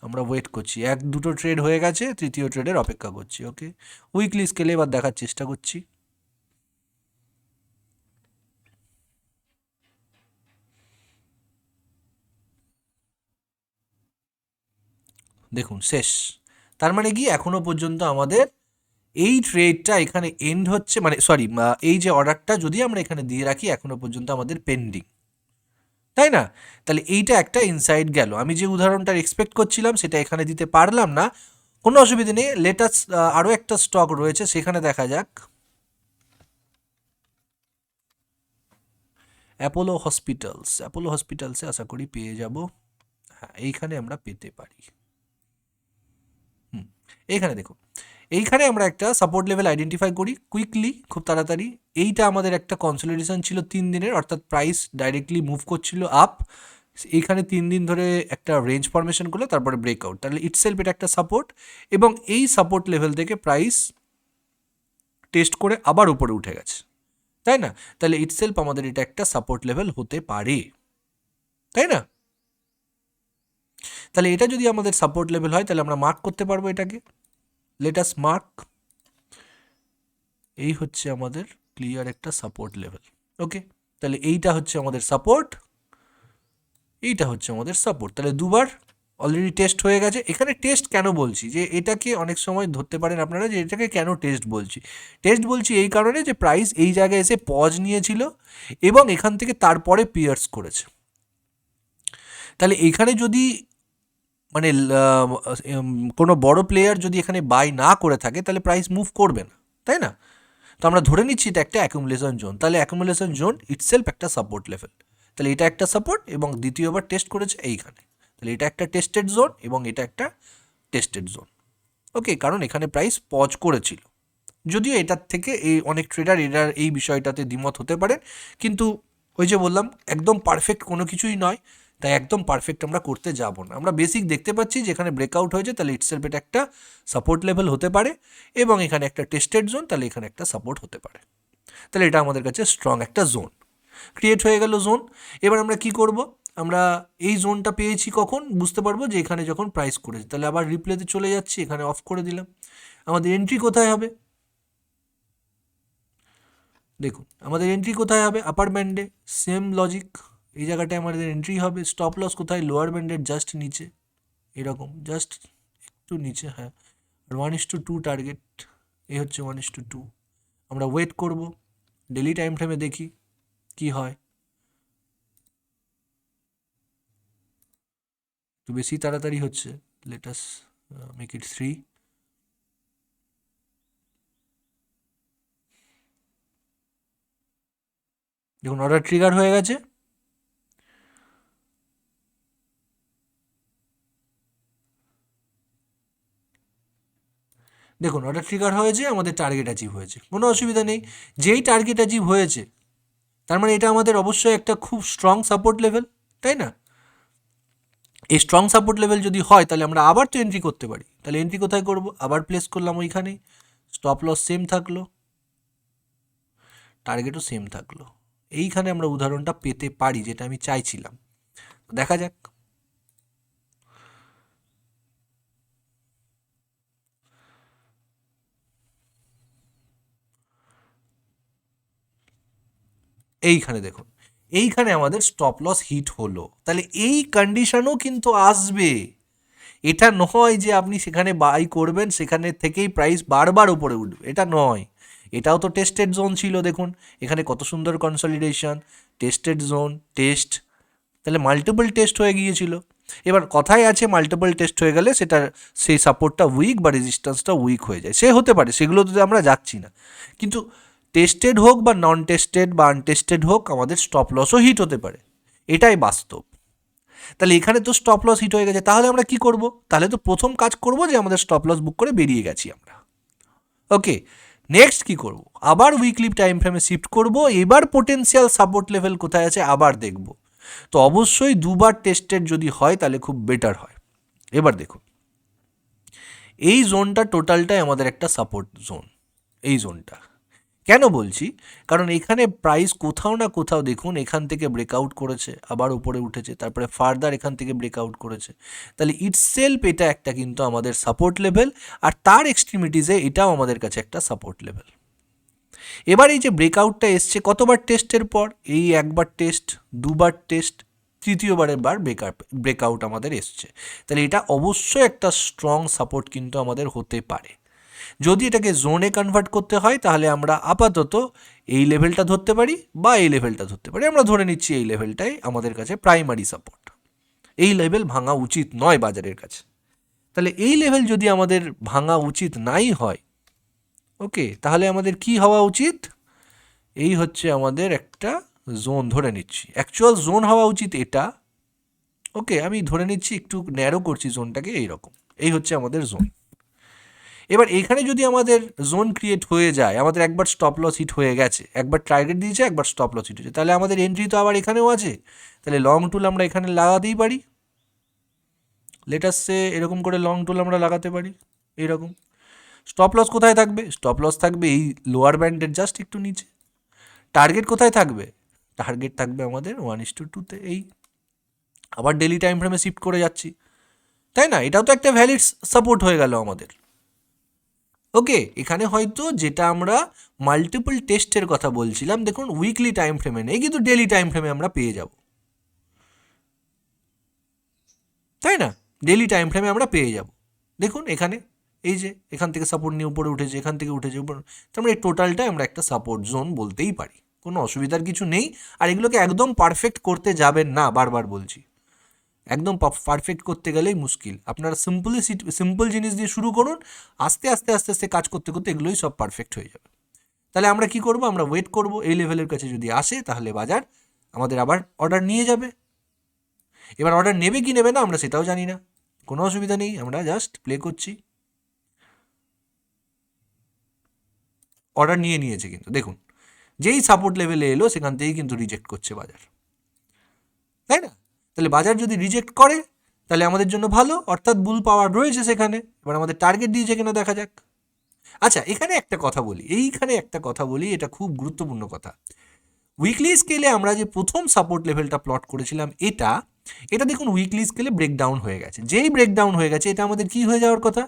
আমরা ওয়েট করছি, এক দুটো ট্রেড হয়ে গেছে, তৃতীয় ট্রেডের অপেক্ষা করছি। ওকে, উইকলি স্কেলে এবার দেখার চেষ্টা করছি। দেখুন শেষ, তার মানে কি এখনো পর্যন্ত আমাদের এই ট্রেডটা এখানে এন্ড হচ্ছে, মানে সরি, এই যে অর্ডারটা যদি আমরা এখানে দিয়ে রাখি এখনো পর্যন্ত আমাদের পেন্ডিং, তাই না? তাহলে এইটা একটা ইনসাইড গেল। আমি যে উদাহরণটা এক্সপেক্ট করছিলাম সেটা এখানে দিতে পারলাম না, কোনো অসুবিধা নেই। লেটাস আরও একটা স্টক রয়েছে, সেখানে দেখা যাক। অ্যাপোলো হসপিটালসে আশা করি পেয়ে যাব। হ্যাঁ, এইখানে আমরা পেতে পারি। এইখানে দেখুন, এইখানে আমরা একটা সাপোর্ট লেভেল আইডেন্টিফাই করি কুইকলি, খুব তাড়াতাড়ি। এইটা আমাদের একটা কনসলিডেশন ছিল 3 দিনের, অর্থাৎ প্রাইস ডাইরেক্টলি মুভ করছিল আপ। এইখানে 3 দিন ধরে একটা রেঞ্জ ফরমেশন করলো, তারপরে ব্রেকআউট, তাহলে ইটসেলফ এটা একটা সাপোর্ট। এবং এই সাপোর্ট লেভেল থেকে প্রাইস টেস্ট করে আবার উপরে উঠে গেছে, তাই না? তাহলে ইটসেলফ আমাদের এটা একটা সাপোর্ট লেভেল হতে পারে, তাই না? তাহলে এটা যদি আমাদের সাপোর্ট লেভেল হয় তাহলে আমরা মার্ক করতে পারবো এটাকে। Let us mark. এই হচ্ছে আমাদের ক্লিয়ার একটা সাপোর্ট লেভেল। ওকে, তাহলে এইটা হচ্ছে আমাদের সাপোর্ট, এইটা হচ্ছে আমাদের সাপোর্ট। তাহলে দুবার অলরেডি টেস্ট হয়ে গেছে। এখানে টেস্ট কেন বলছি, যে এটাকে অনেক সময় ধরতে পারেন আপনারা যে এটাকে কেন টেস্ট বলছি। টেস্ট বলছি এই কারণে যে প্রাইস এই জায়গায় এসে পজ নিয়েছিল এবং এখান থেকে তারপরে পিয়ার্স করেছে। তাহলে এখানে যদি মানে কোনো বড় প্লেয়ার যদি এখানে বাই না করে থাকে তাহলে প্রাইস মুভ করবে না, তাই না? তো আমরা ধরে নিচ্ছি এটা একটা অ্যাকুমুলেশন জোন। তাহলে অ্যাকুমুলেশন জোন ইটসেলফ একটা সাপোর্ট লেভেল। তাহলে এটা একটা সাপোর্ট এবং দ্বিতীয়বার টেস্ট করেছে এইখানে। তাহলে এটা একটা টেস্টেড জোন এবং এটা একটা টেস্টেড জোন। ওকে, কারণ এখানে প্রাইস পজ করেছিল। যদিও এটার থেকে এই অনেক ট্রেডার এটার এই বিষয়টাতে দ্বিমত হতে পারে, কিন্তু ওই যে বললাম একদম পারফেক্ট কোনো কিছুই নয়, তাই একদম পারফেক্ট আমরা করতে যাব না। আমরা বেসিক দেখতে পাচ্ছি যে এখানে ব্রেকআউট হয়েছে, তাহলে ইটসেলফ এটা একটা সাপোর্ট লেভেল হতে পারে এবং এখানে একটা টেস্টেড জোন, তাহলে এখানে একটা সাপোর্ট হতে পারে। তাহলে এটা আমাদের কাছে স্ট্রং একটা জোন ক্রিয়েট হয়ে গেল জোন। এবার আমরা কি করব, আমরা এই জোনটা পেয়েছি কখন বুঝতে পারবো, যে এখানে যখন প্রাইস করেছে। তাহলে আবার রিপ্লেতে চলে যাচ্ছি, এখানে অফ করে দিলাম। আমাদের এন্ট্রি কোথায় হবে দেখুন, আমাদের এন্ট্রি কোথায় হবে, আপার ব্যান্ডে, সেম লজিক। এই জায়গাটায় আমাদের এন্ট্রি হবে। স্টপ লস কোথায়, লোয়ার ব্যান্ডের জাস্ট নিচে, এরকম জাস্ট একটু নিচে। হ্যাঁ, আর 1:2 টার্গেট, এই হচ্ছে 1:2। আমরা ওয়েট করব, ডেলি টাইম ফ্রেমে দেখি কি হয়। একটু বেশি তাড়াতাড়ি হচ্ছে, লেটাস মেক ইট 3। দেখুন অর্ডার ট্রিগার হয়ে গেছে। দেখুন অর্ডার ট্রিগার হয়েছে, আমাদের টার্গেট অ্যাচিভ হয়েছে, কোনো অসুবিধা নেই। যেই টার্গেট অ্যাচিভ হয়েছে তার মানে এটা আমাদের অবশ্যই একটা খুব স্ট্রং সাপোর্ট লেভেল, তাই না? এই স্ট্রং সাপোর্ট লেভেল যদি হয় তাহলে আমরা আবার তো এন্ট্রি করতে পারি। তাহলে এন্ট্রি কোথায় করব, আবার প্লেস করলাম ওইখানেই। স্টপ লস সেম থাকলো, টার্গেটও সেম থাকলো। এইখানে আমরা উদাহরণটা পেতে পারি যেটা আমি চাইছিলাম। দেখা যাক। এইখানে দেখুন, এইখানে আমাদের স্টপ লস হিট হলো। তাহলে এই কন্ডিশনও কিন্তু আসবে। এটা নয় যে আপনি সেখানে বাই করবেন সেখানে থেকেই প্রাইস বারবার উপরে উঠবে, এটা নয়। এটাও তো টেস্টেড জোন ছিল। দেখুন এখানে কত সুন্দর কনসলিডেশন, টেস্টেড জোন, টেস্ট, তাহলে মাল্টিপল টেস্ট হয়ে গিয়েছিল। এবার কথাই আছে মাল্টিপল টেস্ট হয়ে গেলে সেটা সেই সাপোর্টটা উইক বা রেজিস্ট্যান্সটা উইক হয়ে যায়, সে হতে পারে, সেগুলোতে আমরা যাচ্ছি না। কিন্তু টেস্টেড হোক বা নন টেস্টেড বা আনটেস্টেড হোক, আমাদের স্টপ লসও হিট হতে পারে, এটাই বাস্তব। তাহলে এখানে তো স্টপ লস হিট হয়ে গেছে, তাহলে আমরা কি করব, তাহলে তো প্রথম কাজ করব যে আমাদের স্টপ লস বুক করে বেরিয়ে গেছি আমরা। ওকে, নেক্সট কি করব, আবার উইকলি টাইম ফ্রেমে শিফট করব। এবার পোটেন্সিয়াল সাপোর্ট লেভেল কোথায় আছে আবার দেখব। তো অবশ্যই দুবার টেস্টেড যদি হয় তাহলে খুব বেটার হয়। এবার দেখুন, এই জোনটা টোটালটাই আমাদের একটা সাপোর্ট জোন। এই জোনটা কেন বলছি, কারণ এখানে প্রাইস কোথাও না কোথাও দেখুন এখান থেকে ব্রেকআউট করেছে, আবার উপরে উঠেছে, তারপরে ফার্দার এখান থেকে ব্রেকআউট করেছে। তাহলে ইটসেলফ এটা একটা কিন্তু আমাদের সাপোর্ট লেভেল, আর তার এক্সট্রিমিটিসে এটাও আমাদের কাছে একটা সাপোর্ট লেভেল। এবার এই যে ব্রেকআউটটা এসছে কতবার টেস্টের পর, এই একবার টেস্ট, দুবার টেস্ট, তৃতীয়বারের বার ব্রেকআউট আমাদের এসছে। তাহলে এটা অবশ্যই একটা স্ট্রং সাপোর্ট কিন্তু আমাদের হতে পারে। যদি এটাকে জোনে কনভার্ট করতে হয় তাহলে আমরা আপাতত এই লেভেলটা ধরতে পারি বা এই লেভেলটা ধরতে পারি। আমরা ধরে নিচ্ছি এই লেভেলটাই আমাদের কাছে প্রাইমারি সাপোর্ট। এই লেভেল ভাঙা উচিত নয় বাজারের কাছে। তাহলে এই লেভেল যদি আমাদের ভাঙা উচিত নাই হয়, ওকে, তাহলে আমাদের কি হওয়া উচিত, এই হচ্ছে আমাদের একটা জোন ধরে নিচ্ছি, অ্যাকচুয়াল জোন হওয়া উচিত এটা। ওকে, আমি ধরে নিচ্ছি, একটু ন্যারো করছি জোনটাকে, এইরকম, এই হচ্ছে আমাদের জোন। এবার এখানে যদি আমাদের জোন ক্রিয়েট হয়ে যায়, আমাদের একবার স্টপ লস হিট হয়ে গেছে, একবার টার্গেট দিয়েছে, একবার স্টপ লস হিট হয়েছে, তাহলে আমাদের এন্ট্রি তো আবার এখানেও আছে। তাহলে লং টুল আমরা এখানে লাগাতেই পারি। লেটাসে এরকম করে লং টুল আমরা লাগাতে পারি এইরকম। স্টপ লস কোথায় থাকবে, স্টপ লস থাকবে এই লোয়ার ব্যান্ডের জাস্ট একটু নিচে। টার্গেট কোথায় থাকবে, টার্গেট থাকবে আমাদের 1:2-তে। এই আবার ডেলি টাইম ফ্রেমে শিফট করে যাচ্ছি, তাই না? এটাও তো একটা ভ্যালিড সাপোর্ট হয়ে গেল আমাদের। ওকে, এখানে হয়তো যেটা আমরা মাল্টিপল টেস্টের কথা বলছিলাম, দেখুন উইকলি টাইম ফ্রেমে নেই, কিন্তু ডেলি টাইম ফ্রেমে আমরা পেয়ে যাব, তাই না? ডেলি টাইম ফ্রেমে আমরা পেয়ে যাব। দেখুন এখানে এই যে এখান থেকে সাপোর্ট নিয়ে উপরে উঠেছে, এখান থেকে উঠেছে উপরে, তার মানে এই টোটালটাই আমরা একটা সাপোর্ট জোন বলতেই পারি, কোনো অসুবিধার কিছু নেই। আর এগুলোকে একদম পারফেক্ট করতে যাবেন না, বারবার বলছি, একদম পারফেক্ট করতে গেলেই মুশকিল। আপনারা সিম্পল জিনিস দিয়ে শুরু করুন, আস্তে আস্তে আস্তে আস্তে কাজ করতে করতে এগুলোই সব পারফেক্ট হয়ে যাবে। তাহলে আমরা কি করব, আমরা ওয়েট করব, এই লেভেলের কাছে যদি আসে তাহলে বাজার আমাদের আবার অর্ডার নিয়ে যাবে। এবার অর্ডার নেবে কি নেবে না আমরা সেটাও জানি না, কোনো অসুবিধা নেই, আমরা জাস্ট প্লে করছি। অর্ডার নিয়ে নিয়েছে, কিন্তু দেখুন যেই সাপোর্ট লেভেলে এলো সেখান থেকেই কিন্তু রিজেক্ট করছে বাজার, তাই না? তাহলে বাজার যদি রিজেক্ট করে তাহলে আমাদের জন্য ভালো, অর্থাৎ বুল পাওয়ার রয়েছে সেখানে। এবার আমাদের টার্গেট দিয়েছে কিনা দেখা যাক। আচ্ছা, এখানে একটা কথা বলি, এইখানে একটা কথা বলি, এটা খুব গুরুত্বপূর্ণ কথা। উইকলি স্কেলে আমরা যে প্রথম সাপোর্ট লেভেলটা প্লট করেছিলাম, এটা এটা দেখুন উইকলি স্কেলে ব্রেকডাউন হয়ে গেছে। যেই ব্রেকডাউন হয়ে গেছে এটা আমাদের কি হয়ে যাওয়ার কথা,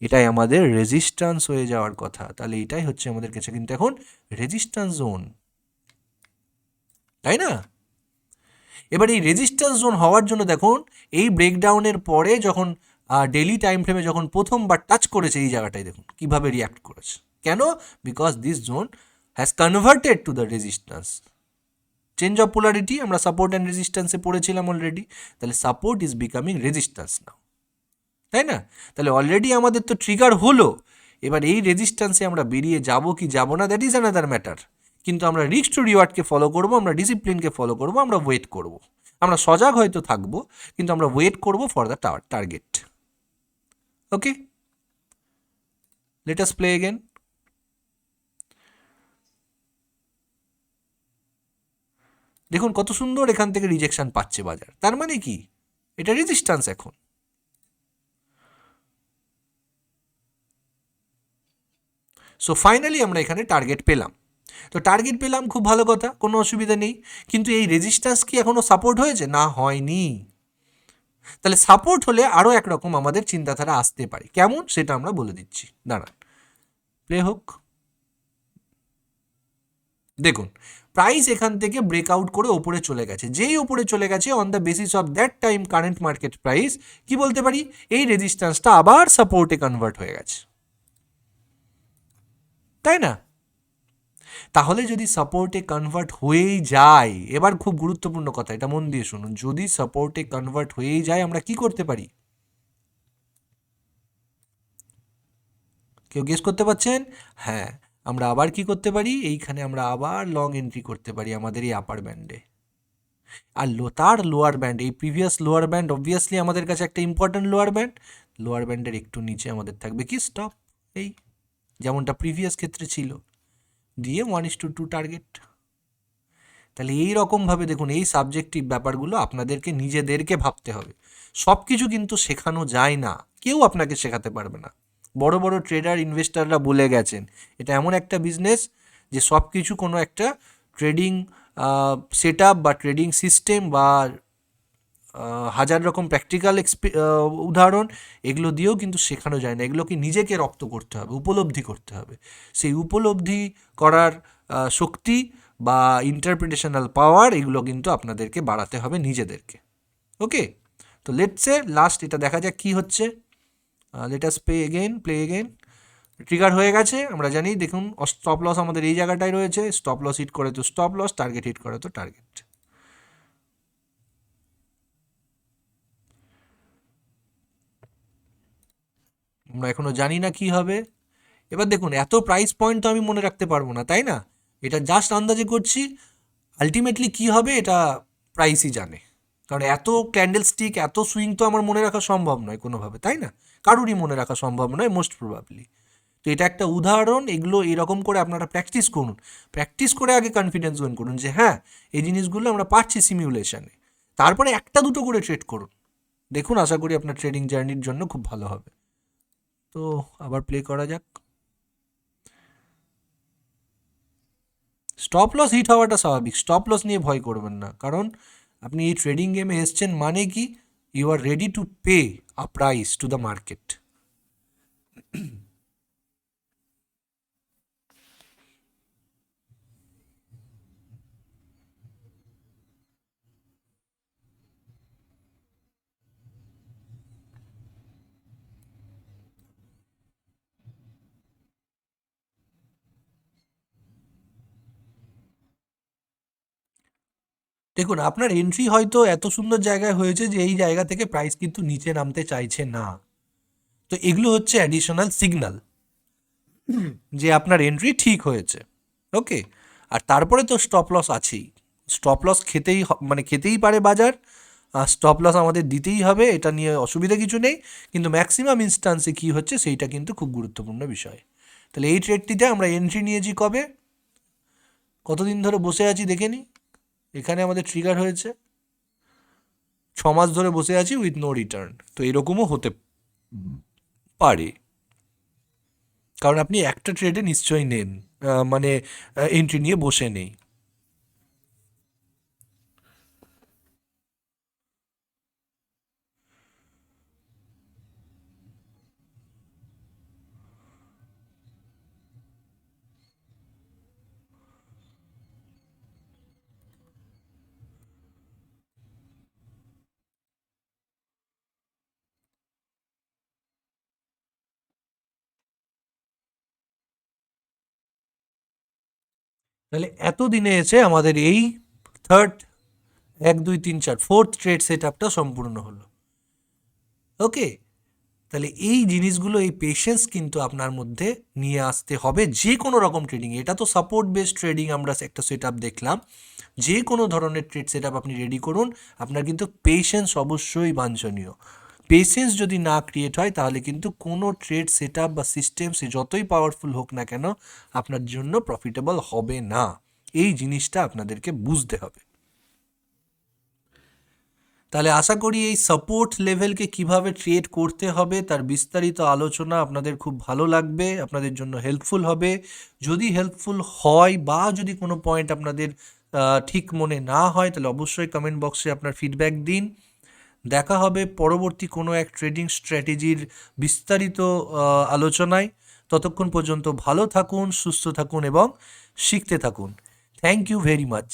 এটাই আমাদের রেজিস্ট্যান্স হয়ে যাওয়ার কথা। তাহলে এটাই হচ্ছে আমাদের কাছে কিন্তু এখন রেজিস্ট্যান্স জোন, তাই না? এবার এই রেজিস্ট্যান্স জোন হওয়ার জন্য দেখুন এই ব্রেকডাউনের পরে যখন ডেলি টাইম ফ্রেমে যখন প্রথমবার টাচ করেছে এই জায়গাটায়, দেখুন কিভাবে রিয়াক্ট করেছে। কেন? Because this zone has converted to the resistance. Change of polarity আমরা সাপোর্ট অ্যান্ড রেজিস্ট্যান্সে পড়েছিলাম অলরেডি, তাহলে সাপোর্ট ইজ বিকামিং রেজিস্ট্যান্স নাও, তাই না? তাহলে অলরেডি আমাদের তো ট্রিগার হলো। এবার এই রেজিস্ট্যান্সে আমরা বেরিয়ে যাব কি যাব না, দ্যাট ইজ অ্যানাদার ম্যাটার। কিন্তু আমরা রিস্ক টু রিওয়ার্ডকে ফলো করবো, আমরা ডিসিপ্লিনকে ফলো করবো, আমরা ওয়েট করব, আমরা সজাগ হয়তো থাকবো, কিন্তু আমরা ওয়েট করব for the target. Okay, let us play again. দেখুন কত সুন্দর এখান থেকে রিজেকশন পাচ্ছে বাজার, তার মানে কি এটা রেজিস্ট্যান্স এখন। সো ফাইনালি আমরা এখানে টার্গেট পেলাম। তো টার্গেট পেলাম, খুব ভালো কথা, কোনো অসুবিধা নেই। কিন্তু এই রেজিস্ট্যান্স কি এখনও সাপোর্ট হয়েছে? না, হয়নি। তাহলে সাপোর্ট হলে আরও একরকম আমাদের চিন্তাধারা আসতে পারে, কেমন সেটা আমরা বলে দিচ্ছি, দাঁড়ান প্লে হোক। দেখুন প্রাইস এখান থেকে ব্রেকআউট করে ওপরে চলে গেছে, যেই ওপরে চলে গেছে on the basis of that time current market price কি বলতে পারি, এই রেজিস্ট্যান্সটা আবার সাপোর্টে কনভার্ট হয়ে গেছে, তাই না? তাহলে যদি সাপোর্টে কনভার্ট হয়েই যায়, এবার খুব গুরুত্বপূর্ণ কথা, এটা মন দিয়ে শুনুন, যদি সাপোর্টে কনভার্ট হয়েই যায় আমরা কি করতে পারি? কেউ গেস করতে পারছেন? হ্যাঁ, আমরা আবার কি করতে পারি, এইখানে আমরা আবার লং এন্ট্রি করতে পারি আমাদের এই আপার ব্যান্ডে। আর তার লোয়ার ব্যান্ড, এই প্রিভিয়াস লোয়ার ব্যান্ড অবভিয়াসলি আমাদের কাছে একটা ইম্পর্ট্যান্ট লোয়ার ব্যান্ড, লোয়ার ব্যান্ডের একটু নিচে আমাদের থাকবে কি স্টপ, এই যেমনটা প্রিভিয়াস ক্ষেত্রে ছিল, দিয়ে 1:2 টার্গেট। তাহলে এই রকমভাবে দেখুন, এই সাবজেক্টিভ ব্যাপারগুলো আপনাদেরকে নিজেদেরকে ভাবতে হবে। সব কিছু কিন্তু শেখানো যায় না, কেউ আপনাকে শেখাতে পারবে না। বড় বড় ট্রেডার ইনভেস্টাররা বলে গেছেন এটা এমন একটা বিজনেস যে সব কিছু কোনো একটা ট্রেডিং সেট আপ বা ট্রেডিং সিস্টেম বা হাজার রকম প্র্যাকটিক্যাল উদাহরণ এগুলো দিয়েও কিন্তু শেখানো যায় না, এগুলোকে নিজেকে রপ্ত করতে হবে, উপলব্ধি করতে হবে। সেই উপলব্ধি করার শক্তি বা ইন্টারপ্রিটেশনাল পাওয়ার এগুলো কিন্তু আপনাদেরকে বাড়াতে হবে নিজেদেরকে। ওকে, তো লেটসে লাস্ট এটা দেখা যাক কী হচ্ছে। Let us play again. Trigger হয়ে গেছে আমরা জানি, দেখুন স্টপ লস আমাদের এই জায়গাটায় রয়েছে, স্টপ লস হিট করে তো স্টপ লস, টার্গেট হিট করে তো টার্গেট। আমরা এখনও জানি না কি হবে। এবার দেখুন এত প্রাইস পয়েন্ট তো আমি মনে রাখতে পারবো না, তাই না? এটা জাস্ট আন্দাজে করছি, আলটিমেটলি কি হবে এটা প্রাইসই জানে। কারণ এত ক্যান্ডেল স্টিক, এত সুইং তো আমার মনে রাখা সম্ভব নয় কোনোভাবে, তাই না? কারুরই মনে রাখা সম্ভব নয় মোস্ট প্রবাবলি। তো এটা একটা উদাহরণ, এগুলো এরকম করে আপনারা প্র্যাকটিস করুন। প্র্যাকটিস করে আগে কনফিডেন্স গেইন করুন যে হ্যাঁ এই জিনিসগুলো আমরা পারছি সিমিউলেশনে, তারপরে একটা দুটো করে ট্রেড করুন। দেখুন আশা করি আপনার ট্রেডিং জার্নির জন্য খুব ভালো হবে। তো আবার প্লে করা যাক। স্টপ লস হিট হওয়াটা স্বাভাবিক, স্টপ লস নিয়ে ভয় করবেন না, কারণ আপনি এই ট্রেডিং গেমে এসছেন মানে কি, you are ready to pay a price to the market. দেখুন আপনার এন্ট্রি হয়তো এত সুন্দর জায়গায় হয়েছে যে এই জায়গা থেকে প্রাইস কিন্তু নিচে নামতে চাইছে না, তো এগুলো হচ্ছে অ্যাডিশনাল সিগন্যাল যে আপনার এন্ট্রি ঠিক হয়েছে। ওকে, আর তারপরে তো স্টপ লস আছেই। স্টপ লস মানে খেতেই পারে বাজার, আর স্টপ লস আমাদের দিতেই হবে, এটা নিয়ে অসুবিধা কিছু নেই। কিন্তু ম্যাক্সিমাম ইনস্টান্সে কী হচ্ছে সেইটা কিন্তু খুব গুরুত্বপূর্ণ বিষয়। তাহলে এই ট্রেডটিতে আমরা এন্ট্রি নিয়েছি কবে, কতদিন ধরে বসে আছি দেখে নিই। এখানে আমাদের ট্রিগার হয়েছে, 6 মাস ধরে বসে আছি উইথ নো রিটার্ন। তো এরকমও হতে পারে, কারণ আপনি একটা ট্রেডে নিশ্চয়ই নেন, মানে এন্ট্রি নিয়ে বসে নেই। তাহলে এত দিনে এসে আমাদের এই থার্ড, 1 2 3 4 ফোর্থ ট্রেড সেট আপটা সম্পূর্ণ হলো। ওকে, তাহলে এই জিনিসগুলো, এই পেশেন্স কিন্তু আপনার মধ্যে নিয়ে আসতে হবে যে কোনো রকম ট্রেডিং। এটা তো সাপোর্ট বেসড ট্রেডিং আমরা একটা সেট আপ দেখলাম, যে কোনো ধরনের ট্রেড সেট আপ আপনি রেডি করুন, আপনার কিন্তু পেশেন্স অবশ্যই বাঞ্ছনীয়। পেশেন্স যদি না ক্রিয়েট হয় তাহলে কিন্তু কোনো ট্রেড সেট আপ বা সিস্টেম সে যতই পাওয়ারফুল হোক না কেন আপনার জন্য প্রফিটেবল হবে না। এই জিনিসটা আপনাদেরকে বুঝতে হবে। তাহলে আশা করি এই সাপোর্ট লেভেলকে কিভাবে ট্রেড করতে হবে তার বিস্তারিত আলোচনা আপনাদের খুব ভালো লাগবে, আপনাদের জন্য হেল্পফুল হবে। যদি হেল্পফুল হয় বা যদি কোনো পয়েন্ট আপনাদের ঠিক মনে না হয় তাহলে অবশ্যই কমেন্ট বক্সে আপনার ফিডব্যাক দিন। দেখা হবে পরবর্তী কোনো এক ট্রেডিং স্ট্র্যাটেজির বিস্তারিত আলোচনায়। ততক্ষণ পর্যন্ত ভালো থাকুন, সুস্থ থাকুন এবং শিখতে থাকুন। Thank you very much.